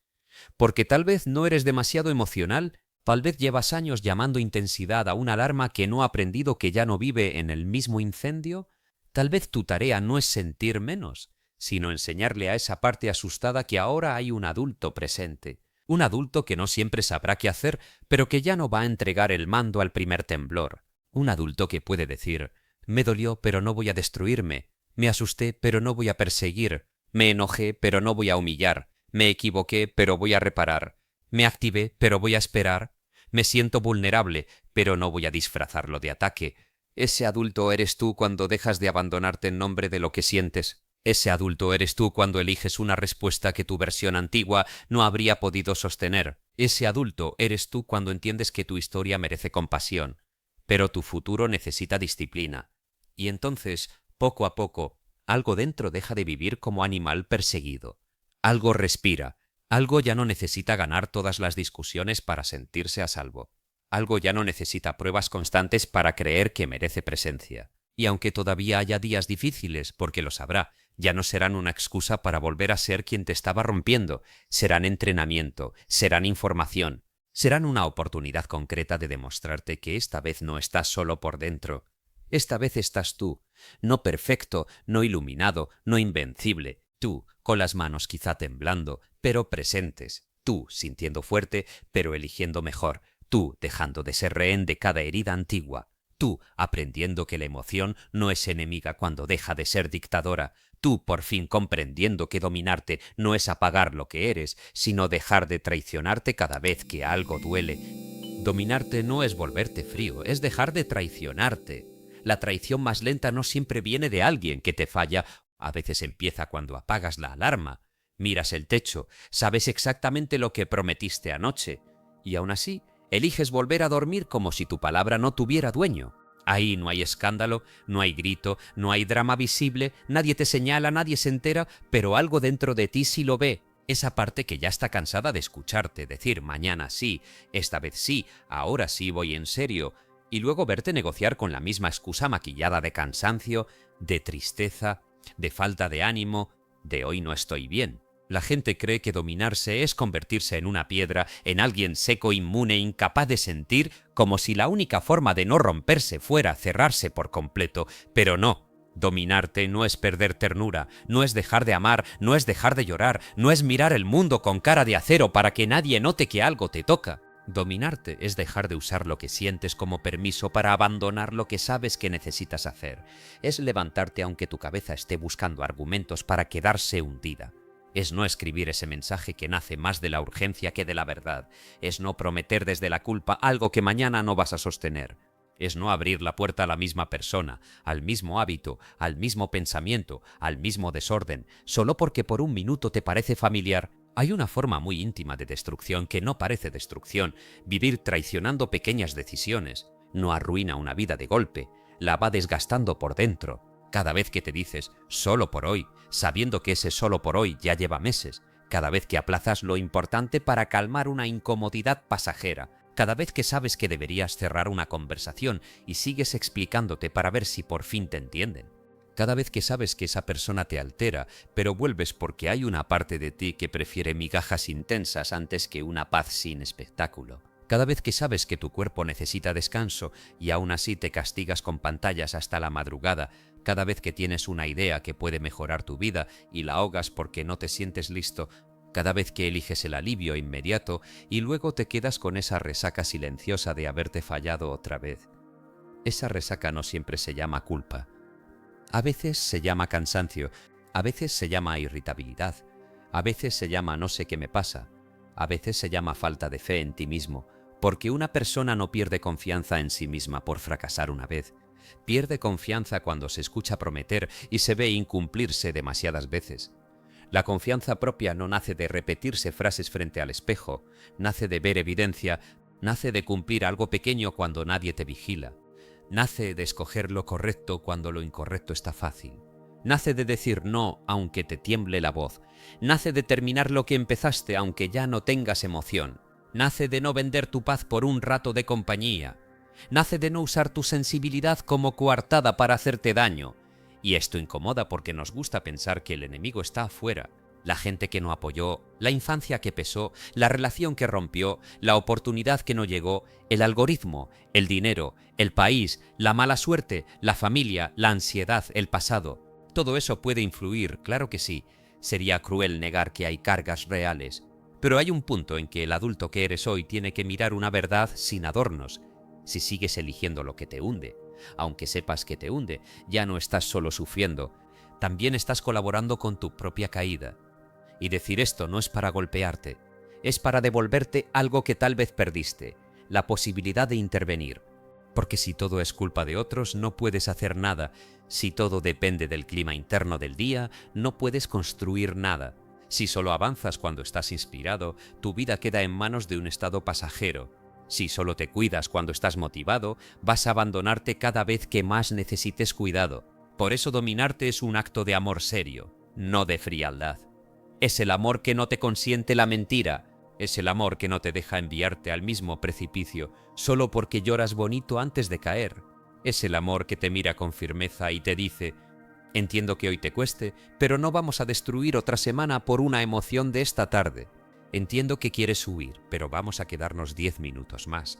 Porque tal vez no eres demasiado emocional. Tal vez llevas años llamando intensidad a una alarma que no ha aprendido que ya no vive en el mismo incendio. Tal vez tu tarea no es sentir menos, sino enseñarle a esa parte asustada que ahora hay un adulto presente. Un adulto que no siempre sabrá qué hacer, pero que ya no va a entregar el mando al primer temblor. Un adulto que puede decir: me dolió, pero no voy a destruirme. Me asusté, pero no voy a perseguir. Me enojé, pero no voy a humillar. Me equivoqué, pero voy a reparar. Me activé, pero voy a esperar. Me siento vulnerable, pero no voy a disfrazarlo de ataque. Ese adulto eres tú cuando dejas de abandonarte en nombre de lo que sientes. Ese adulto eres tú cuando eliges una respuesta que tu versión antigua no habría podido sostener. Ese adulto eres tú cuando entiendes que tu historia merece compasión. Pero tu futuro necesita disciplina. Y entonces, poco a poco, algo dentro deja de vivir como animal perseguido. Algo respira. Algo ya no necesita ganar todas las discusiones para sentirse a salvo. Algo ya no necesita pruebas constantes para creer que merece presencia. Y aunque todavía haya días difíciles, porque los habrá, ya no serán una excusa para volver a ser quien te estaba rompiendo. Serán entrenamiento, serán información, serán una oportunidad concreta de demostrarte que esta vez no estás solo por dentro. Esta vez estás tú, no perfecto, no iluminado, no invencible. Tú, con las manos quizá temblando, pero presentes. Tú, sintiendo fuerte, pero eligiendo mejor. Tú, dejando de ser rehén de cada herida antigua. Tú, aprendiendo que la emoción no es enemiga cuando deja de ser dictadora. Tú, por fin comprendiendo que dominarte no es apagar lo que eres, sino dejar de traicionarte cada vez que algo duele. Dominarte no es volverte frío, es dejar de traicionarte. La traición más lenta no siempre viene de alguien que te falla. A veces empieza cuando apagas la alarma, miras el techo, sabes exactamente lo que prometiste anoche, y aún así eliges volver a dormir como si tu palabra no tuviera dueño. Ahí no hay escándalo, no hay grito, no hay drama visible, nadie te señala, nadie se entera, pero algo dentro de ti sí lo ve. Esa parte que ya está cansada de escucharte decir mañana sí, esta vez sí, ahora sí voy en serio, y luego verte negociar con la misma excusa maquillada de cansancio, de tristeza, de falta de ánimo, de hoy no estoy bien. La gente cree que dominarse es convertirse en una piedra, en alguien seco, inmune, incapaz de sentir, como si la única forma de no romperse fuera cerrarse por completo. Pero no. Dominarte no es perder ternura, no es dejar de amar, no es dejar de llorar, no es mirar el mundo con cara de acero para que nadie note que algo te toca. Dominarte es dejar de usar lo que sientes como permiso para abandonar lo que sabes que necesitas hacer. Es levantarte aunque tu cabeza esté buscando argumentos para quedarse hundida. Es no escribir ese mensaje que nace más de la urgencia que de la verdad. Es no prometer desde la culpa algo que mañana no vas a sostener. Es no abrir la puerta a la misma persona, al mismo hábito, al mismo pensamiento, al mismo desorden, solo porque por un minuto te parece familiar. Hay una forma muy íntima de destrucción que no parece destrucción. Vivir traicionando pequeñas decisiones no arruina una vida de golpe, la va desgastando por dentro. Cada vez que te dices solo por hoy, sabiendo que ese solo por hoy ya lleva meses, cada vez que aplazas lo importante para calmar una incomodidad pasajera, cada vez que sabes que deberías cerrar una conversación y sigues explicándote para ver si por fin te entienden. Cada vez que sabes que esa persona te altera, pero vuelves porque hay una parte de ti que prefiere migajas intensas antes que una paz sin espectáculo. Cada vez que sabes que tu cuerpo necesita descanso y aún así te castigas con pantallas hasta la madrugada, cada vez que tienes una idea que puede mejorar tu vida y la ahogas porque no te sientes listo, cada vez que eliges el alivio inmediato y luego te quedas con esa resaca silenciosa de haberte fallado otra vez. Esa resaca no siempre se llama culpa. A veces se llama cansancio, a veces se llama irritabilidad, a veces se llama no sé qué me pasa, a veces se llama falta de fe en ti mismo, porque una persona no pierde confianza en sí misma por fracasar una vez. Pierde confianza cuando se escucha prometer y se ve incumplirse demasiadas veces. La confianza propia no nace de repetirse frases frente al espejo, nace de ver evidencia, nace de cumplir algo pequeño cuando nadie te vigila. Nace de escoger lo correcto cuando lo incorrecto está fácil. Nace de decir no aunque te tiemble la voz. Nace de terminar lo que empezaste aunque ya no tengas emoción. Nace de no vender tu paz por un rato de compañía. Nace de no usar tu sensibilidad como coartada para hacerte daño. Y esto incomoda porque nos gusta pensar que el enemigo está afuera. La gente que no apoyó, la infancia que pesó, la relación que rompió, la oportunidad que no llegó, el algoritmo, el dinero, el país, la mala suerte, la familia, la ansiedad, el pasado. Todo eso puede influir, claro que sí. Sería cruel negar que hay cargas reales. Pero hay un punto en que el adulto que eres hoy tiene que mirar una verdad sin adornos. Si sigues eligiendo lo que te hunde, aunque sepas que te hunde, ya no estás solo sufriendo, también estás colaborando con tu propia caída. Y decir esto no es para golpearte, es para devolverte algo que tal vez perdiste, la posibilidad de intervenir. Porque si todo es culpa de otros, no puedes hacer nada. Si todo depende del clima interno del día, no puedes construir nada. Si solo avanzas cuando estás inspirado, tu vida queda en manos de un estado pasajero. Si solo te cuidas cuando estás motivado, vas a abandonarte cada vez que más necesites cuidado. Por eso dominarte es un acto de amor serio, no de frialdad. Es el amor que no te consiente la mentira. Es el amor que no te deja enviarte al mismo precipicio solo porque lloras bonito antes de caer. Es el amor que te mira con firmeza y te dice: entiendo que hoy te cueste, pero no vamos a destruir otra semana por una emoción de esta tarde. Entiendo que quieres huir, pero vamos a quedarnos 10 minutos más.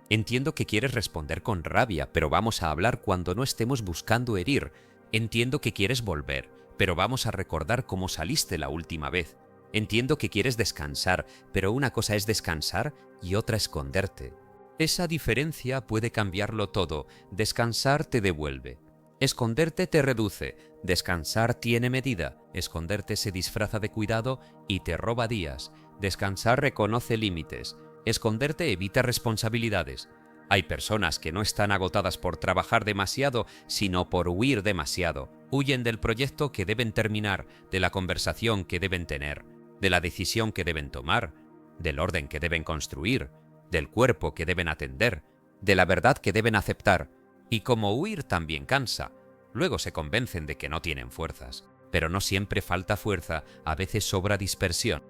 Entiendo que quieres responder con rabia, pero vamos a hablar cuando no estemos buscando herir. Entiendo que quieres volver, pero vamos a recordar cómo saliste la última vez. Entiendo que quieres descansar, pero una cosa es descansar y otra esconderte. Esa diferencia puede cambiarlo todo. Descansar te devuelve. Esconderte te reduce. Descansar tiene medida. Esconderte se disfraza de cuidado y te roba días. Descansar reconoce límites. Esconderte evita responsabilidades. Hay personas que no están agotadas por trabajar demasiado, sino por huir demasiado. Huyen del proyecto que deben terminar, de la conversación que deben tener, de la decisión que deben tomar, del orden que deben construir, del cuerpo que deben atender, de la verdad que deben aceptar. Y como huir también cansa, luego se convencen de que no tienen fuerzas. Pero no siempre falta fuerza, a veces sobra dispersión.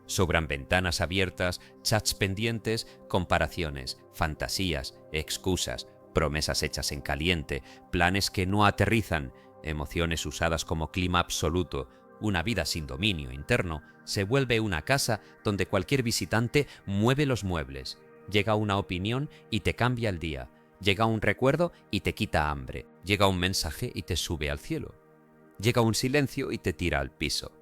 Sobran ventanas abiertas, chats pendientes, comparaciones, fantasías, excusas, promesas hechas en caliente, planes que no aterrizan, emociones usadas como clima absoluto. Una vida sin dominio interno se vuelve una casa donde cualquier visitante mueve los muebles. Llega una opinión y te cambia el día. Llega un recuerdo y te quita hambre. Llega un mensaje y te sube al cielo. Llega un silencio y te tira al piso.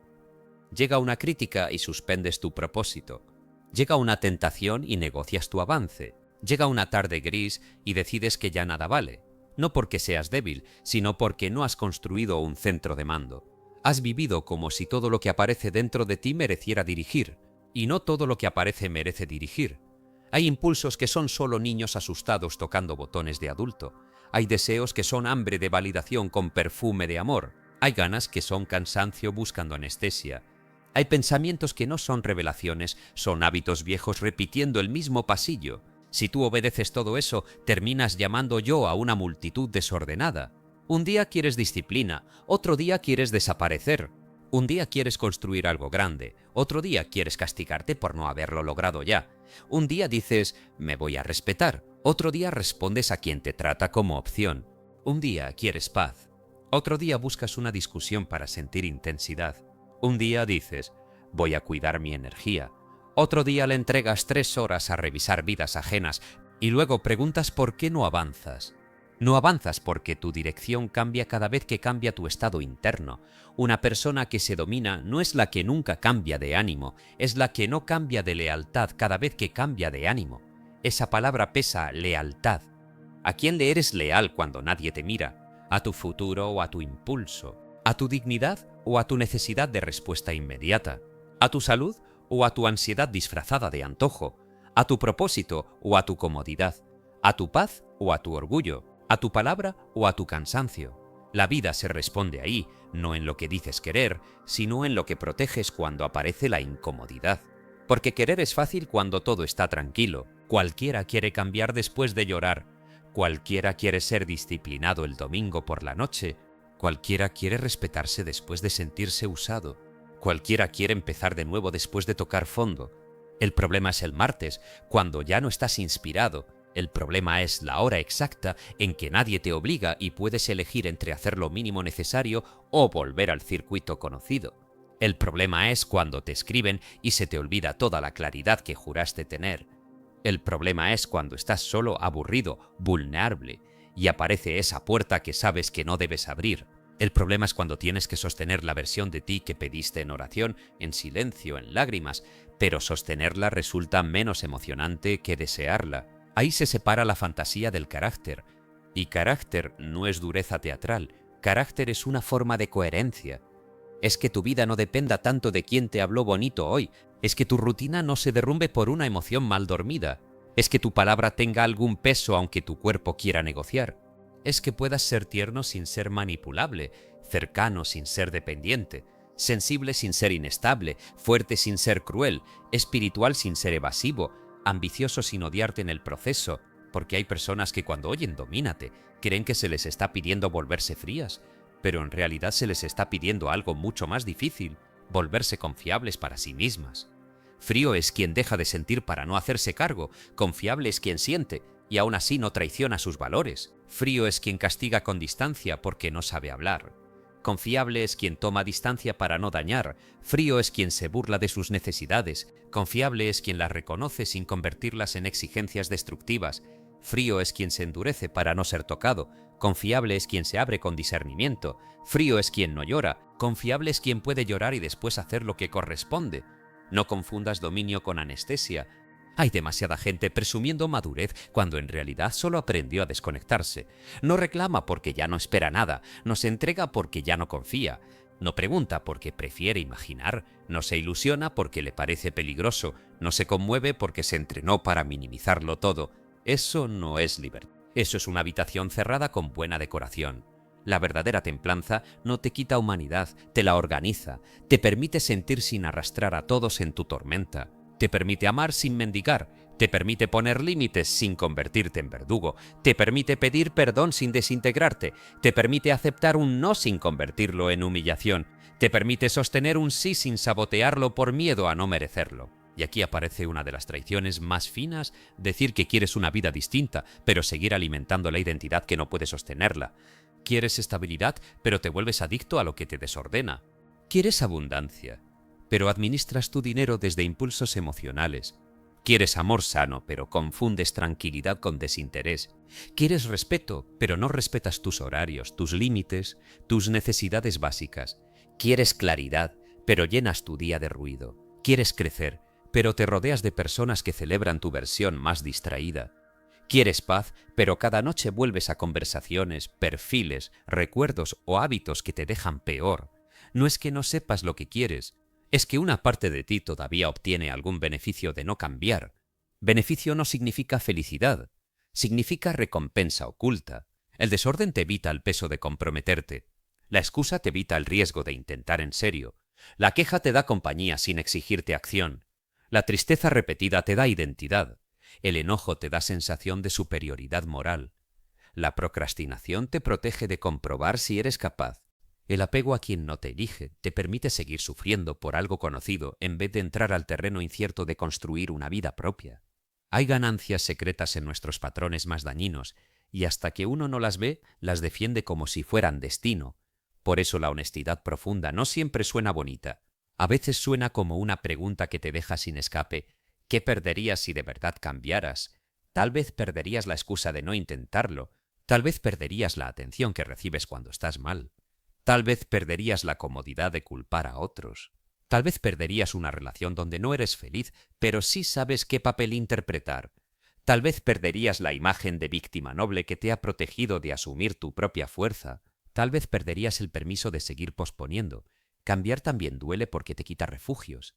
Llega una crítica y suspendes tu propósito. Llega una tentación y negocias tu avance. Llega una tarde gris y decides que ya nada vale. No porque seas débil, sino porque no has construido un centro de mando. Has vivido como si todo lo que aparece dentro de ti mereciera dirigir, y no todo lo que aparece merece dirigir. Hay impulsos que son solo niños asustados tocando botones de adulto. Hay deseos que son hambre de validación con perfume de amor. Hay ganas que son cansancio buscando anestesia. Hay pensamientos que no son revelaciones, son hábitos viejos repitiendo el mismo pasillo. Si tú obedeces todo eso, terminas llamando yo a una multitud desordenada. Un día quieres disciplina, otro día quieres desaparecer. Un día quieres construir algo grande, otro día quieres castigarte por no haberlo logrado ya. Un día dices, me voy a respetar, otro día respondes a quien te trata como opción. Un día quieres paz, otro día buscas una discusión para sentir intensidad. Un día dices, voy a cuidar mi energía. Otro día le entregas 3 horas a revisar vidas ajenas y luego preguntas por qué no avanzas. No avanzas porque tu dirección cambia cada vez que cambia tu estado interno. Una persona que se domina no es la que nunca cambia de ánimo, es la que no cambia de lealtad cada vez que cambia de ánimo. Esa palabra pesa, lealtad. ¿A quién le eres leal cuando nadie te mira? ¿A tu futuro o a tu impulso? ¿A tu dignidad o a tu necesidad de respuesta inmediata? ¿A tu salud o a tu ansiedad disfrazada de antojo? ¿A tu propósito o a tu comodidad? ¿A tu paz o a tu orgullo? ¿A tu palabra o a tu cansancio? La vida se responde ahí, no en lo que dices querer, sino en lo que proteges cuando aparece la incomodidad. Porque querer es fácil cuando todo está tranquilo. Cualquiera quiere cambiar después de llorar. Cualquiera quiere ser disciplinado el domingo por la noche. Cualquiera quiere respetarse después de sentirse usado. Cualquiera quiere empezar de nuevo después de tocar fondo. El problema es el martes, cuando ya no estás inspirado. El problema es la hora exacta en que nadie te obliga y puedes elegir entre hacer lo mínimo necesario o volver al circuito conocido. El problema es cuando te escriben y se te olvida toda la claridad que juraste tener. El problema es cuando estás solo, aburrido, vulnerable, y aparece esa puerta que sabes que no debes abrir. El problema es cuando tienes que sostener la versión de ti que pediste en oración, en silencio, en lágrimas, pero sostenerla resulta menos emocionante que desearla. Ahí se separa la fantasía del carácter. Y carácter no es dureza teatral, carácter es una forma de coherencia. Es que tu vida no dependa tanto de quién te habló bonito hoy, es que tu rutina no se derrumbe por una emoción mal dormida, es que tu palabra tenga algún peso aunque tu cuerpo quiera negociar. Es que puedas ser tierno sin ser manipulable, cercano sin ser dependiente, sensible sin ser inestable, fuerte sin ser cruel, espiritual sin ser evasivo, ambicioso sin odiarte en el proceso, porque hay personas que cuando oyen domínate, creen que se les está pidiendo volverse frías, pero en realidad se les está pidiendo algo mucho más difícil, volverse confiables para sí mismas. Frío es quien deja de sentir para no hacerse cargo, confiable es quien siente y aún así no traiciona sus valores. Frío es quien castiga con distancia porque no sabe hablar. Confiable es quien toma distancia para no dañar. Frío es quien se burla de sus necesidades. Confiable es quien las reconoce sin convertirlas en exigencias destructivas. Frío es quien se endurece para no ser tocado. Confiable es quien se abre con discernimiento. Frío es quien no llora. Confiable es quien puede llorar y después hacer lo que corresponde. No confundas dominio con anestesia. Hay demasiada gente presumiendo madurez cuando en realidad solo aprendió a desconectarse. No reclama porque ya no espera nada, no se entrega porque ya no confía, no pregunta porque prefiere imaginar, no se ilusiona porque le parece peligroso, no se conmueve porque se entrenó para minimizarlo todo. Eso no es libertad. Eso es una habitación cerrada con buena decoración. La verdadera templanza no te quita humanidad, te la organiza, te permite sentir sin arrastrar a todos en tu tormenta. Te permite amar sin mendigar, te permite poner límites sin convertirte en verdugo, te permite pedir perdón sin desintegrarte, te permite aceptar un no sin convertirlo en humillación, te permite sostener un sí sin sabotearlo por miedo a no merecerlo. Y aquí aparece una de las traiciones más finas, decir que quieres una vida distinta, pero seguir alimentando la identidad que no puede sostenerla. Quieres estabilidad, pero te vuelves adicto a lo que te desordena. Quieres abundancia, pero administras tu dinero desde impulsos emocionales. Quieres amor sano, pero confundes tranquilidad con desinterés. Quieres respeto, pero no respetas tus horarios, tus límites, tus necesidades básicas. Quieres claridad, pero llenas tu día de ruido. Quieres crecer, pero te rodeas de personas que celebran tu versión más distraída. Quieres paz, pero cada noche vuelves a conversaciones, perfiles, recuerdos o hábitos que te dejan peor. No es que no sepas lo que quieres, es que una parte de ti todavía obtiene algún beneficio de no cambiar. Beneficio no significa felicidad, significa recompensa oculta. El desorden te evita el peso de comprometerte. La excusa te evita el riesgo de intentar en serio. La queja te da compañía sin exigirte acción. La tristeza repetida te da identidad. El enojo te da sensación de superioridad moral. La procrastinación te protege de comprobar si eres capaz. El apego a quien no te elige te permite seguir sufriendo por algo conocido en vez de entrar al terreno incierto de construir una vida propia. Hay ganancias secretas en nuestros patrones más dañinos, y hasta que uno no las ve, las defiende como si fueran destino. Por eso la honestidad profunda no siempre suena bonita. A veces suena como una pregunta que te deja sin escape. ¿Qué perderías si de verdad cambiaras? Tal vez perderías la excusa de no intentarlo. Tal vez perderías la atención que recibes cuando estás mal. Tal vez perderías la comodidad de culpar a otros. Tal vez perderías una relación donde no eres feliz, pero sí sabes qué papel interpretar. Tal vez perderías la imagen de víctima noble que te ha protegido de asumir tu propia fuerza. Tal vez perderías el permiso de seguir posponiendo. Cambiar también duele porque te quita refugios.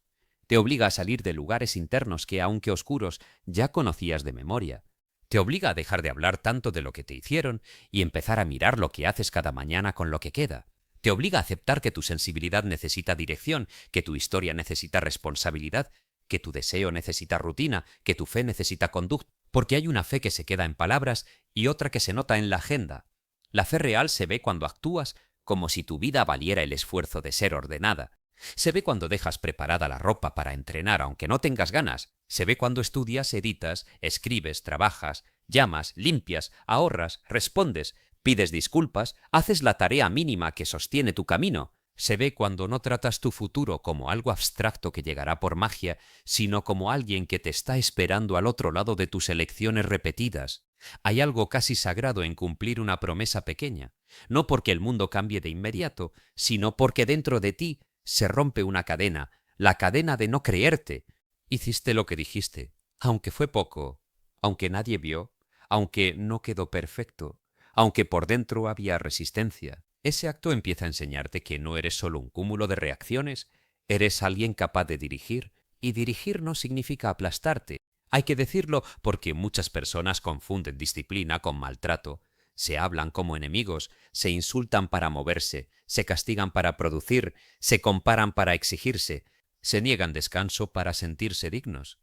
Te obliga a salir de lugares internos que, aunque oscuros, ya conocías de memoria. Te obliga a dejar de hablar tanto de lo que te hicieron y empezar a mirar lo que haces cada mañana con lo que queda. Te obliga a aceptar que tu sensibilidad necesita dirección, que tu historia necesita responsabilidad, que tu deseo necesita rutina, que tu fe necesita conducta, porque hay una fe que se queda en palabras y otra que se nota en la agenda. La fe real se ve cuando actúas como si tu vida valiera el esfuerzo de ser ordenada. Se ve cuando dejas preparada la ropa para entrenar aunque no tengas ganas. Se ve cuando estudias, editas, escribes, trabajas, llamas, limpias, ahorras, respondes, pides disculpas, haces la tarea mínima que sostiene tu camino. Se ve cuando no tratas tu futuro como algo abstracto que llegará por magia, sino como alguien que te está esperando al otro lado de tus elecciones repetidas. Hay algo casi sagrado en cumplir una promesa pequeña, no porque el mundo cambie de inmediato, sino porque dentro de ti se rompe una cadena, la cadena de no creerte. Hiciste lo que dijiste, aunque fue poco, aunque nadie vio, aunque no quedó perfecto, aunque por dentro había resistencia. Ese acto empieza a enseñarte que no eres solo un cúmulo de reacciones, eres alguien capaz de dirigir, y dirigir no significa aplastarte. Hay que decirlo porque muchas personas confunden disciplina con maltrato. Se hablan como enemigos, se insultan para moverse, se castigan para producir, se comparan para exigirse, se niegan descanso para sentirse dignos.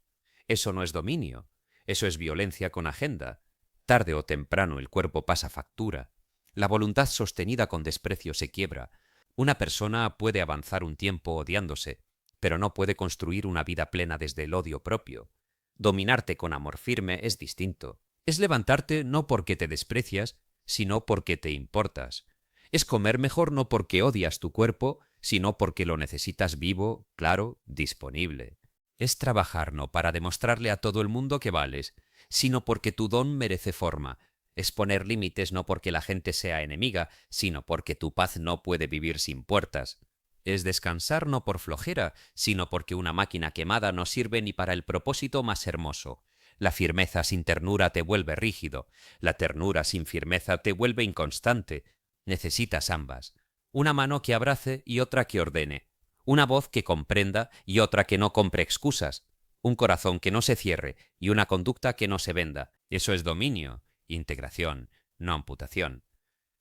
Eso no es dominio, eso es violencia con agenda. Tarde o temprano el cuerpo pasa factura. La voluntad sostenida con desprecio se quiebra. Una persona puede avanzar un tiempo odiándose, pero no puede construir una vida plena desde el odio propio. Dominarte con amor firme es distinto. Es levantarte no porque te desprecias, sino porque te importas. Es comer mejor no porque odias tu cuerpo, sino porque lo necesitas vivo, claro, disponible. Es trabajar no para demostrarle a todo el mundo que vales, sino porque tu don merece forma. Es poner límites no porque la gente sea enemiga, sino porque tu paz no puede vivir sin puertas. Es descansar no por flojera, sino porque una máquina quemada no sirve ni para el propósito más hermoso. La firmeza sin ternura te vuelve rígido, la ternura sin firmeza te vuelve inconstante. Necesitas ambas. Una mano que abrace y otra que ordene. Una voz que comprenda y otra que no compre excusas. Un corazón que no se cierre y una conducta que no se venda. Eso es dominio, integración, no amputación.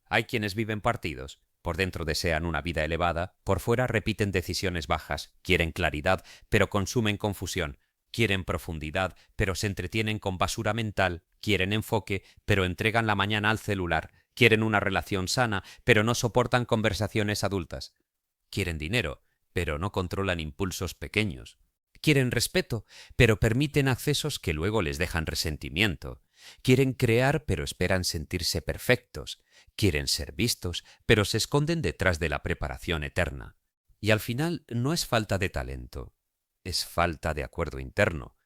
Hay quienes viven partidos. Por dentro desean una vida elevada, por fuera repiten decisiones bajas, quieren claridad, pero consumen confusión, quieren profundidad, pero se entretienen con basura mental, quieren enfoque, pero entregan la mañana al celular, quieren una relación sana, pero no soportan conversaciones adultas. Quieren dinero, pero no controlan impulsos pequeños. Quieren respeto, pero permiten accesos que luego les dejan resentimiento. Quieren crear, pero esperan sentirse perfectos. Quieren ser vistos, pero se esconden detrás de la preparación eterna. Y al final no es falta de talento, es falta de acuerdo interno.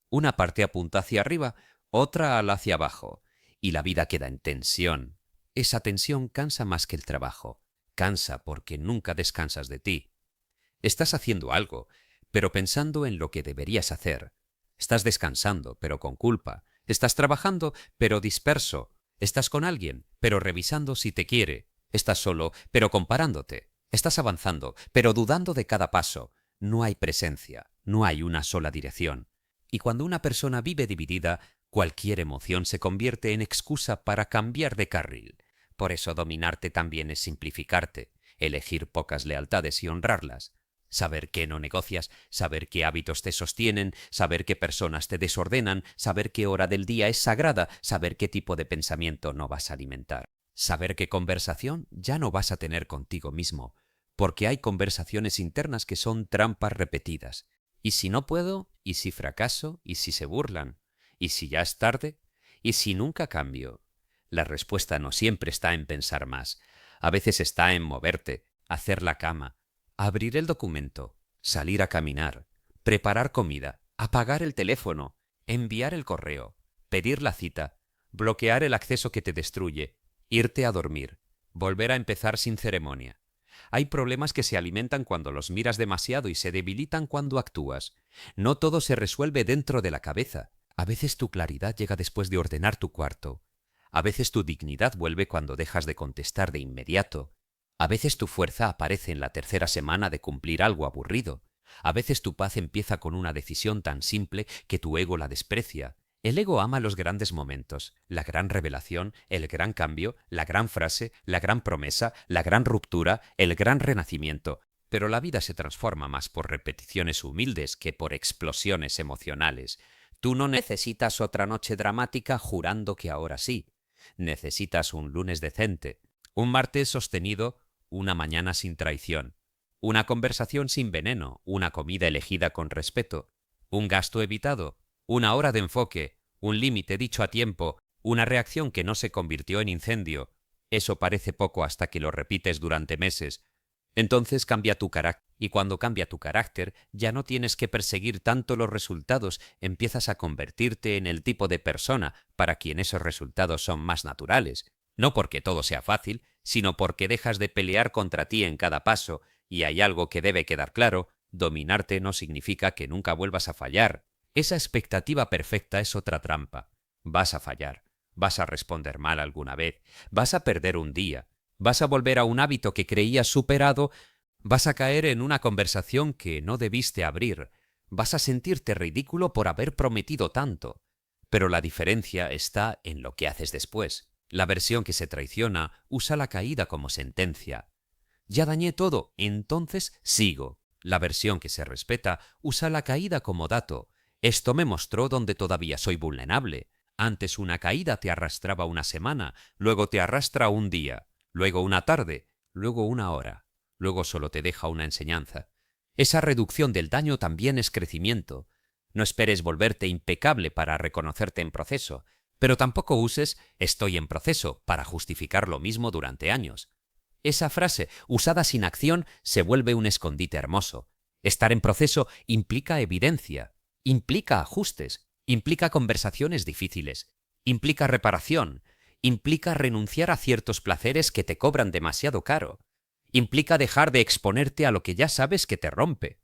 Una parte apunta hacia arriba, otra ala hacia abajo, y la vida queda en tensión. Esa tensión cansa más que el trabajo. Cansa porque nunca descansas de ti. Estás haciendo algo, pero pensando en lo que deberías hacer. Estás descansando, pero con culpa. Estás trabajando, pero disperso. Estás con alguien, pero revisando si te quiere. Estás solo, pero comparándote. Estás avanzando, pero dudando de cada paso. No hay presencia, no hay una sola dirección. Y cuando una persona vive dividida, cualquier emoción se convierte en excusa para cambiar de carril. Por eso dominarte también es simplificarte, elegir pocas lealtades y honrarlas. Saber qué no negocias, saber qué hábitos te sostienen, saber qué personas te desordenan, saber qué hora del día es sagrada, saber qué tipo de pensamiento no vas a alimentar. Saber qué conversación ya no vas a tener contigo mismo, porque hay conversaciones internas que son trampas repetidas. ¿Y si no puedo? ¿Y si fracaso? ¿Y si se burlan? ¿Y si ya es tarde? ¿Y si nunca cambio? La respuesta no siempre está en pensar más. A veces está en moverte, hacer la cama, abrir el documento, salir a caminar, preparar comida, apagar el teléfono, enviar el correo, pedir la cita, bloquear el acceso que te destruye, irte a dormir, volver a empezar sin ceremonia. Hay problemas que se alimentan cuando los miras demasiado y se debilitan cuando actúas. No todo se resuelve dentro de la cabeza. A veces tu claridad llega después de ordenar tu cuarto. A veces tu dignidad vuelve cuando dejas de contestar de inmediato. A veces tu fuerza aparece en la tercera semana de cumplir algo aburrido. A veces tu paz empieza con una decisión tan simple que tu ego la desprecia. El ego ama los grandes momentos, la gran revelación, el gran cambio, la gran frase, la gran promesa, la gran ruptura, el gran renacimiento. Pero la vida se transforma más por repeticiones humildes que por explosiones emocionales. Tú no necesitas otra noche dramática jurando que ahora sí. Necesitas un lunes decente, un martes sostenido, una mañana sin traición, una conversación sin veneno, una comida elegida con respeto, un gasto evitado, una hora de enfoque, un límite dicho a tiempo, una reacción que no se convirtió en incendio. Eso parece poco hasta que lo repites durante meses. Entonces cambia tu carácter, y cuando cambia tu carácter ya no tienes que perseguir tanto los resultados, empiezas a convertirte en el tipo de persona para quien esos resultados son más naturales. No porque todo sea fácil, sino porque dejas de pelear contra ti en cada paso, y hay algo que debe quedar claro: dominarte no significa que nunca vuelvas a fallar. Esa expectativa perfecta es otra trampa. Vas a fallar, vas a responder mal alguna vez, vas a perder un día, vas a volver a un hábito que creías superado, vas a caer en una conversación que no debiste abrir, vas a sentirte ridículo por haber prometido tanto. Pero la diferencia está en lo que haces después. La versión que se traiciona usa la caída como sentencia. Ya dañé todo, entonces sigo. La versión que se respeta usa la caída como dato. Esto me mostró donde todavía soy vulnerable. Antes una caída te arrastraba una semana, luego te arrastra un día, luego una tarde, luego una hora, luego solo te deja una enseñanza. Esa reducción del daño también es crecimiento. No esperes volverte impecable para reconocerte en proceso, pero tampoco uses «estoy en proceso» para justificar lo mismo durante años. Esa frase, usada sin acción, se vuelve un escondite hermoso. Estar en proceso implica evidencia, implica ajustes, implica conversaciones difíciles, implica reparación, implica renunciar a ciertos placeres que te cobran demasiado caro, implica dejar de exponerte a lo que ya sabes que te rompe.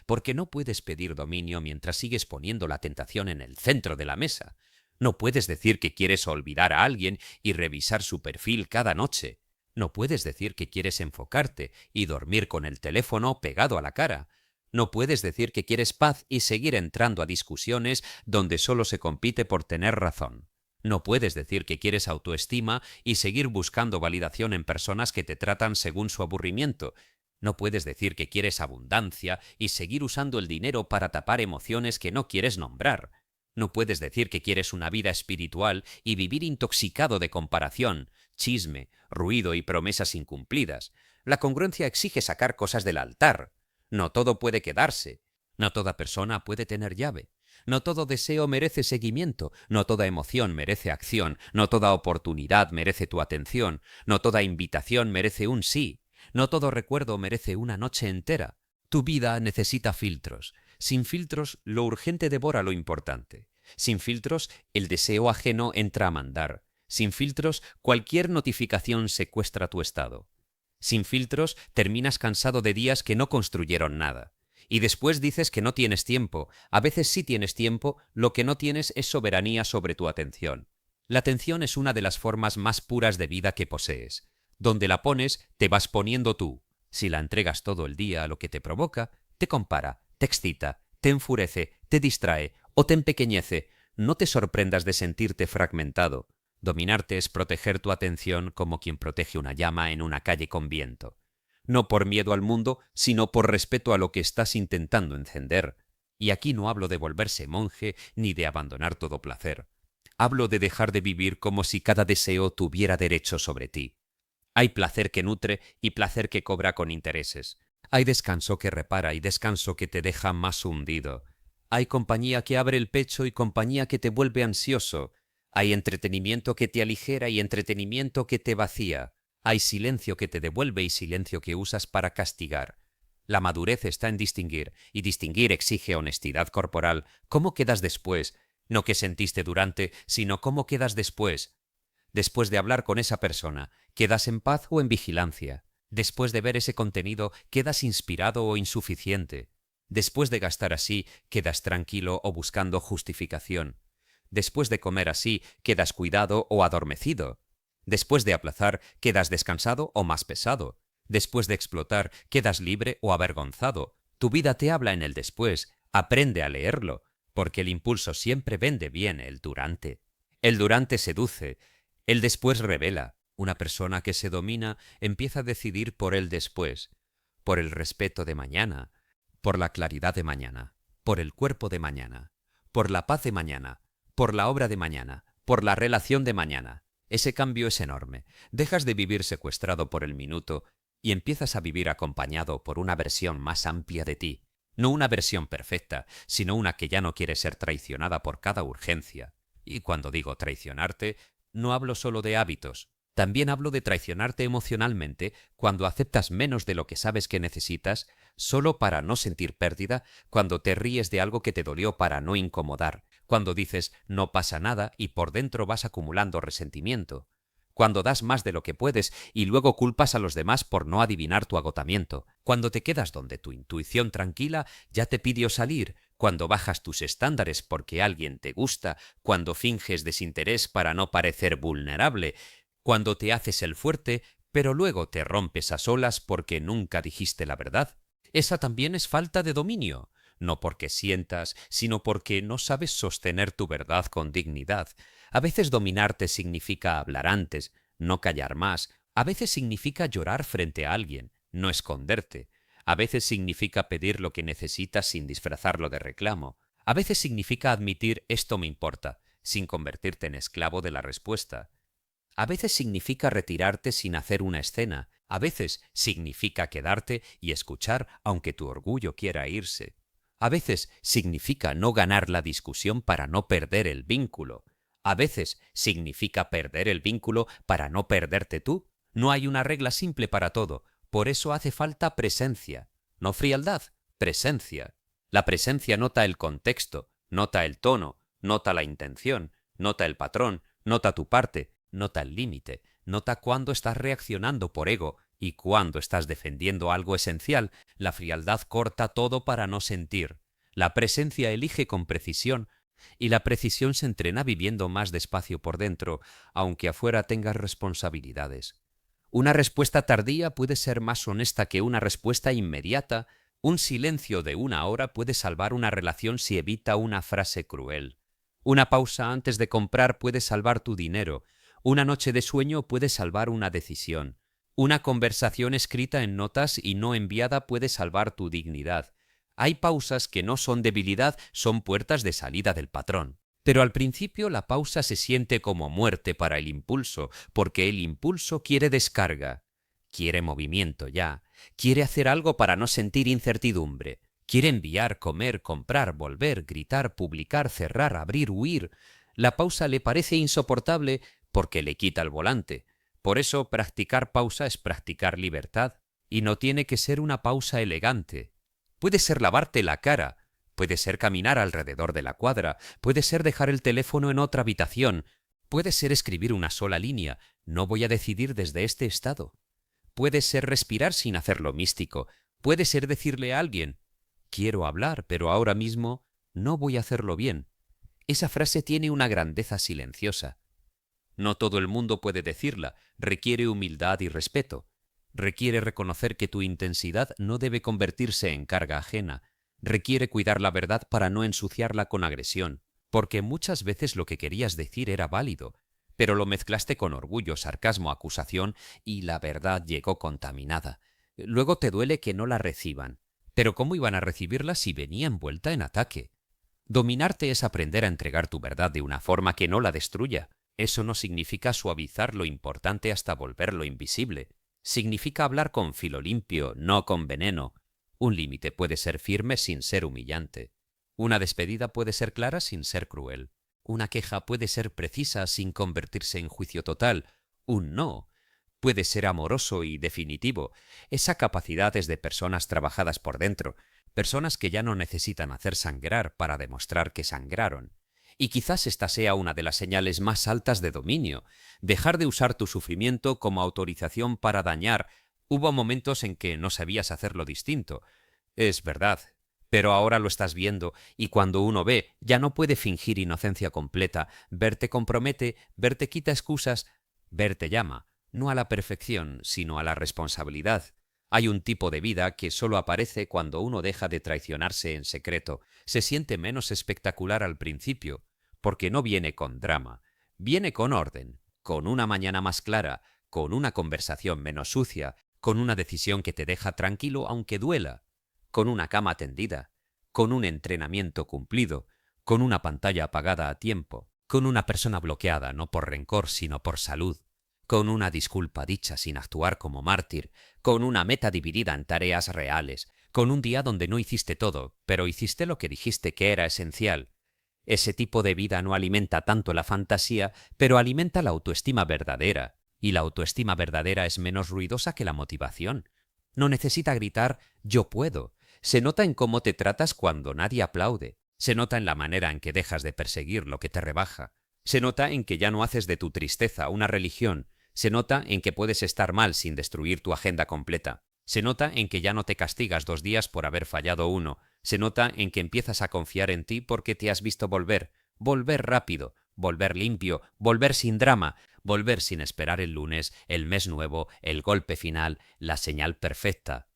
Porque no puedes pedir dominio mientras sigues poniendo la tentación en el centro de la mesa. No puedes decir que quieres olvidar a alguien y revisar su perfil cada noche. No puedes decir que quieres enfocarte y dormir con el teléfono pegado a la cara. No puedes decir que quieres paz y seguir entrando a discusiones donde solo se compite por tener razón. No puedes decir que quieres autoestima y seguir buscando validación en personas que te tratan según su aburrimiento. No puedes decir que quieres abundancia y seguir usando el dinero para tapar emociones que no quieres nombrar. No puedes decir que quieres una vida espiritual y vivir intoxicado de comparación, chisme, ruido y promesas incumplidas. La congruencia exige sacar cosas del altar. No todo puede quedarse. No toda persona puede tener llave. No todo deseo merece seguimiento, no toda emoción merece acción, no toda oportunidad merece tu atención, no toda invitación merece un sí, no todo recuerdo merece una noche entera. Tu vida necesita filtros. Sin filtros, lo urgente devora lo importante. Sin filtros, el deseo ajeno entra a mandar. Sin filtros, cualquier notificación secuestra tu estado. Sin filtros, terminas cansado de días que no construyeron nada. Y después dices que no tienes tiempo. A veces sí tienes tiempo, lo que no tienes es soberanía sobre tu atención. La atención es una de las formas más puras de vida que posees. Donde la pones, te vas poniendo tú. Si la entregas todo el día a lo que te provoca, te compara, te excita, te enfurece, te distrae o te empequeñece, no te sorprendas de sentirte fragmentado. Dominarte es proteger tu atención como quien protege una llama en una calle con viento. No por miedo al mundo, sino por respeto a lo que estás intentando encender. Y aquí no hablo de volverse monje ni de abandonar todo placer. Hablo de dejar de vivir como si cada deseo tuviera derecho sobre ti. Hay placer que nutre y placer que cobra con intereses. Hay descanso que repara y descanso que te deja más hundido. Hay compañía que abre el pecho y compañía que te vuelve ansioso. Hay entretenimiento que te aligera y entretenimiento que te vacía. Hay silencio que te devuelve y silencio que usas para castigar. La madurez está en distinguir, y distinguir exige honestidad corporal. ¿Cómo quedas después? No qué sentiste durante, sino cómo quedas después. Después de hablar con esa persona, ¿quedas en paz o en vigilancia? Después de ver ese contenido, ¿quedas inspirado o insuficiente? Después de gastar así, ¿quedas tranquilo o buscando justificación? Después de comer así, ¿quedas cuidado o adormecido? Después de aplazar, ¿quedas descansado o más pesado? Después de explotar, ¿quedas libre o avergonzado? Tu vida te habla en el después, aprende a leerlo, porque el impulso siempre vende bien el durante. El durante seduce, el después revela. Una persona que se domina empieza a decidir por el después, por el respeto de mañana, por la claridad de mañana, por el cuerpo de mañana, por la paz de mañana, por la obra de mañana, por la relación de mañana. Ese cambio es enorme. Dejas de vivir secuestrado por el minuto y empiezas a vivir acompañado por una versión más amplia de ti. No una versión perfecta, sino una que ya no quiere ser traicionada por cada urgencia. Y cuando digo traicionarte, no hablo solo de hábitos. También hablo de traicionarte emocionalmente cuando aceptas menos de lo que sabes que necesitas, solo para no sentir pérdida, cuando te ríes de algo que te dolió para no incomodar, cuando dices no pasa nada y por dentro vas acumulando resentimiento, cuando das más de lo que puedes y luego culpas a los demás por no adivinar tu agotamiento, cuando te quedas donde tu intuición tranquila ya te pidió salir, cuando bajas tus estándares porque alguien te gusta, cuando finges desinterés para no parecer vulnerable, cuando te haces el fuerte, pero luego te rompes a solas porque nunca dijiste la verdad. Esa también es falta de dominio, no porque sientas, sino porque no sabes sostener tu verdad con dignidad. A veces dominarte significa hablar antes, no callar más. A veces significa llorar frente a alguien, no esconderte. A veces significa pedir lo que necesitas sin disfrazarlo de reclamo. A veces significa admitir esto me importa, sin convertirte en esclavo de la respuesta. A veces significa retirarte sin hacer una escena. A veces significa quedarte y escuchar aunque tu orgullo quiera irse. A veces significa no ganar la discusión para no perder el vínculo. A veces significa perder el vínculo para no perderte tú. No hay una regla simple para todo. Por eso hace falta presencia. No frialdad, presencia. La presencia nota el contexto, nota el tono, nota la intención, nota el patrón, nota tu parte, nota el límite, nota cuándo estás reaccionando por ego y cuándo estás defendiendo algo esencial. La frialdad corta todo para no sentir. La presencia elige con precisión y la precisión se entrena viviendo más despacio por dentro, aunque afuera tengas responsabilidades. Una respuesta tardía puede ser más honesta que una respuesta inmediata. Un silencio de una hora puede salvar una relación si evita una frase cruel. Una pausa antes de comprar puede salvar tu dinero. Una noche de sueño puede salvar una decisión. Una conversación escrita en notas y no enviada puede salvar tu dignidad. Hay pausas que no son debilidad, son puertas de salida del patrón. Pero al principio la pausa se siente como muerte para el impulso, porque el impulso quiere descarga, quiere movimiento ya, quiere hacer algo para no sentir incertidumbre, Quiere enviar, comer, comprar, volver, gritar, publicar, cerrar, abrir, huir. La pausa le parece insoportable porque le quita el volante. Por eso practicar pausa es practicar libertad, y no tiene que ser una pausa elegante. Puede ser lavarte la cara, puede ser caminar alrededor de la cuadra, puede ser dejar el teléfono en otra habitación, puede ser escribir una sola línea, no voy a decidir desde este estado. Puede ser respirar sin hacerlo místico, puede ser decirle a alguien, quiero hablar, pero ahora mismo no voy a hacerlo bien. Esa frase tiene una grandeza silenciosa. No todo el mundo puede decirla, requiere humildad y respeto. Requiere reconocer que tu intensidad no debe convertirse en carga ajena. Requiere cuidar la verdad para no ensuciarla con agresión, porque muchas veces lo que querías decir era válido, pero lo mezclaste con orgullo, sarcasmo, acusación y la verdad llegó contaminada. Luego te duele que no la reciban. Pero ¿cómo iban a recibirla si venía envuelta en ataque? Dominarte es aprender a entregar tu verdad de una forma que no la destruya. Eso no significa suavizar lo importante hasta volverlo invisible. Significa hablar con filo limpio, no con veneno. Un límite puede ser firme sin ser humillante. Una despedida puede ser clara sin ser cruel. Una queja puede ser precisa sin convertirse en juicio total. Un no puede ser amoroso y definitivo. Esa capacidad es de personas trabajadas por dentro, personas que ya no necesitan hacer sangrar para demostrar que sangraron. Y quizás esta sea una de las señales más altas de dominio, dejar de usar tu sufrimiento como autorización para dañar. Hubo momentos en que no sabías hacerlo distinto. Es verdad, pero ahora lo estás viendo, y cuando uno ve, ya no puede fingir inocencia completa. Ver te compromete, ver te quita excusas, ver te llama, no a la perfección, sino a la responsabilidad. Hay un tipo de vida que solo aparece cuando uno deja de traicionarse en secreto. Se siente menos espectacular al principio, porque no viene con drama, viene con orden, con una mañana más clara, con una conversación menos sucia, con una decisión que te deja tranquilo aunque duela, con una cama tendida, con un entrenamiento cumplido, con una pantalla apagada a tiempo, con una persona bloqueada no por rencor sino por salud, con una disculpa dicha sin actuar como mártir, con una meta dividida en tareas reales, con un día donde no hiciste todo, pero hiciste lo que dijiste que era esencial. Ese tipo de vida no alimenta tanto la fantasía, pero alimenta la autoestima verdadera, y la autoestima verdadera es menos ruidosa que la motivación. No necesita gritar «yo puedo». Se nota en cómo te tratas cuando nadie aplaude. Se nota en la manera en que dejas de perseguir lo que te rebaja. Se nota en que ya no haces de tu tristeza una religión. Se nota en que puedes estar mal sin destruir tu agenda completa. Se nota en que ya no te castigas 2 días por haber fallado uno. Se nota en que empiezas a confiar en ti porque te has visto volver. Volver rápido, volver limpio, volver sin drama, volver sin esperar el lunes, el mes nuevo, el golpe final, la señal perfecta.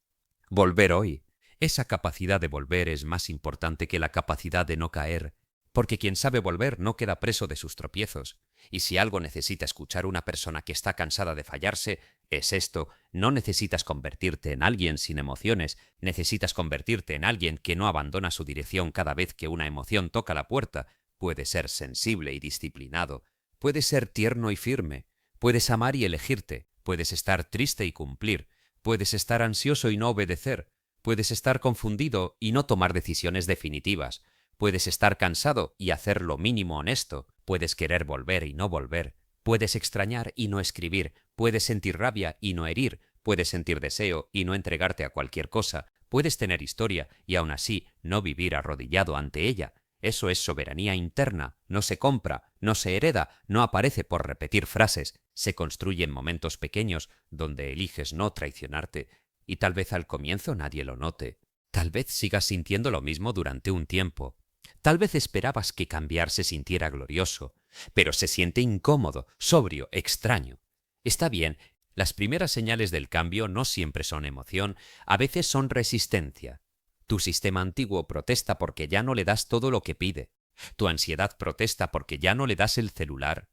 Volver hoy. Esa capacidad de volver es más importante que la capacidad de no caer, porque quien sabe volver no queda preso de sus tropiezos. Y si algo necesita escuchar una persona que está cansada de fallarse, es esto: no necesitas convertirte en alguien sin emociones, necesitas convertirte en alguien que no abandona su dirección cada vez que una emoción toca la puerta. Puedes ser sensible y disciplinado, puedes ser tierno y firme, puedes amar y elegirte, puedes estar triste y cumplir, puedes estar ansioso y no obedecer, puedes estar confundido y no tomar decisiones definitivas. Puedes estar cansado y hacer lo mínimo honesto. Puedes querer volver y no volver. Puedes extrañar y no escribir. Puedes sentir rabia y no herir. Puedes sentir deseo y no entregarte a cualquier cosa. Puedes tener historia y aún así no vivir arrodillado ante ella. Eso es soberanía interna. No se compra, no se hereda, no aparece por repetir frases. Se construye en momentos pequeños donde eliges no traicionarte. Y tal vez al comienzo nadie lo note. Tal vez sigas sintiendo lo mismo durante un tiempo. Tal vez esperabas que cambiar se sintiera glorioso, pero se siente incómodo, sobrio, extraño. Está bien, las primeras señales del cambio no siempre son emoción, a veces son resistencia. Tu sistema antiguo protesta porque ya no le das todo lo que pide. Tu ansiedad protesta porque ya no le das el celular.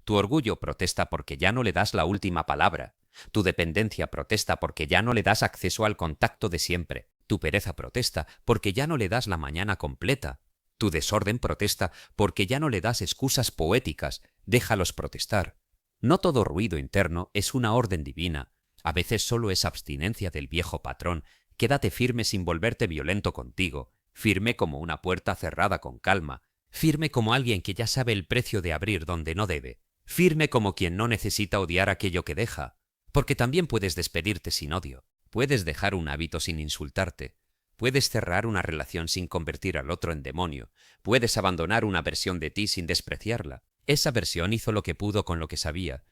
Tu orgullo protesta porque ya no le das la última palabra. Tu dependencia protesta porque ya no le das acceso al contacto de siempre. Tu pereza protesta porque ya no le das la mañana completa. Tu desorden protesta porque ya no le das excusas poéticas. Déjalos protestar. No todo ruido interno es una orden divina. A veces solo es abstinencia del viejo patrón Quédate firme sin volverte violento contigo, firme como una puerta cerrada con calma, firme como alguien que ya sabe el precio de abrir donde no debe, firme como quien no necesita odiar aquello que deja, porque también puedes despedirte sin odio, puedes dejar un hábito sin insultarte, puedes cerrar una relación sin convertir al otro en demonio, puedes abandonar una versión de ti sin despreciarla. Esa versión hizo lo que pudo con lo que sabía,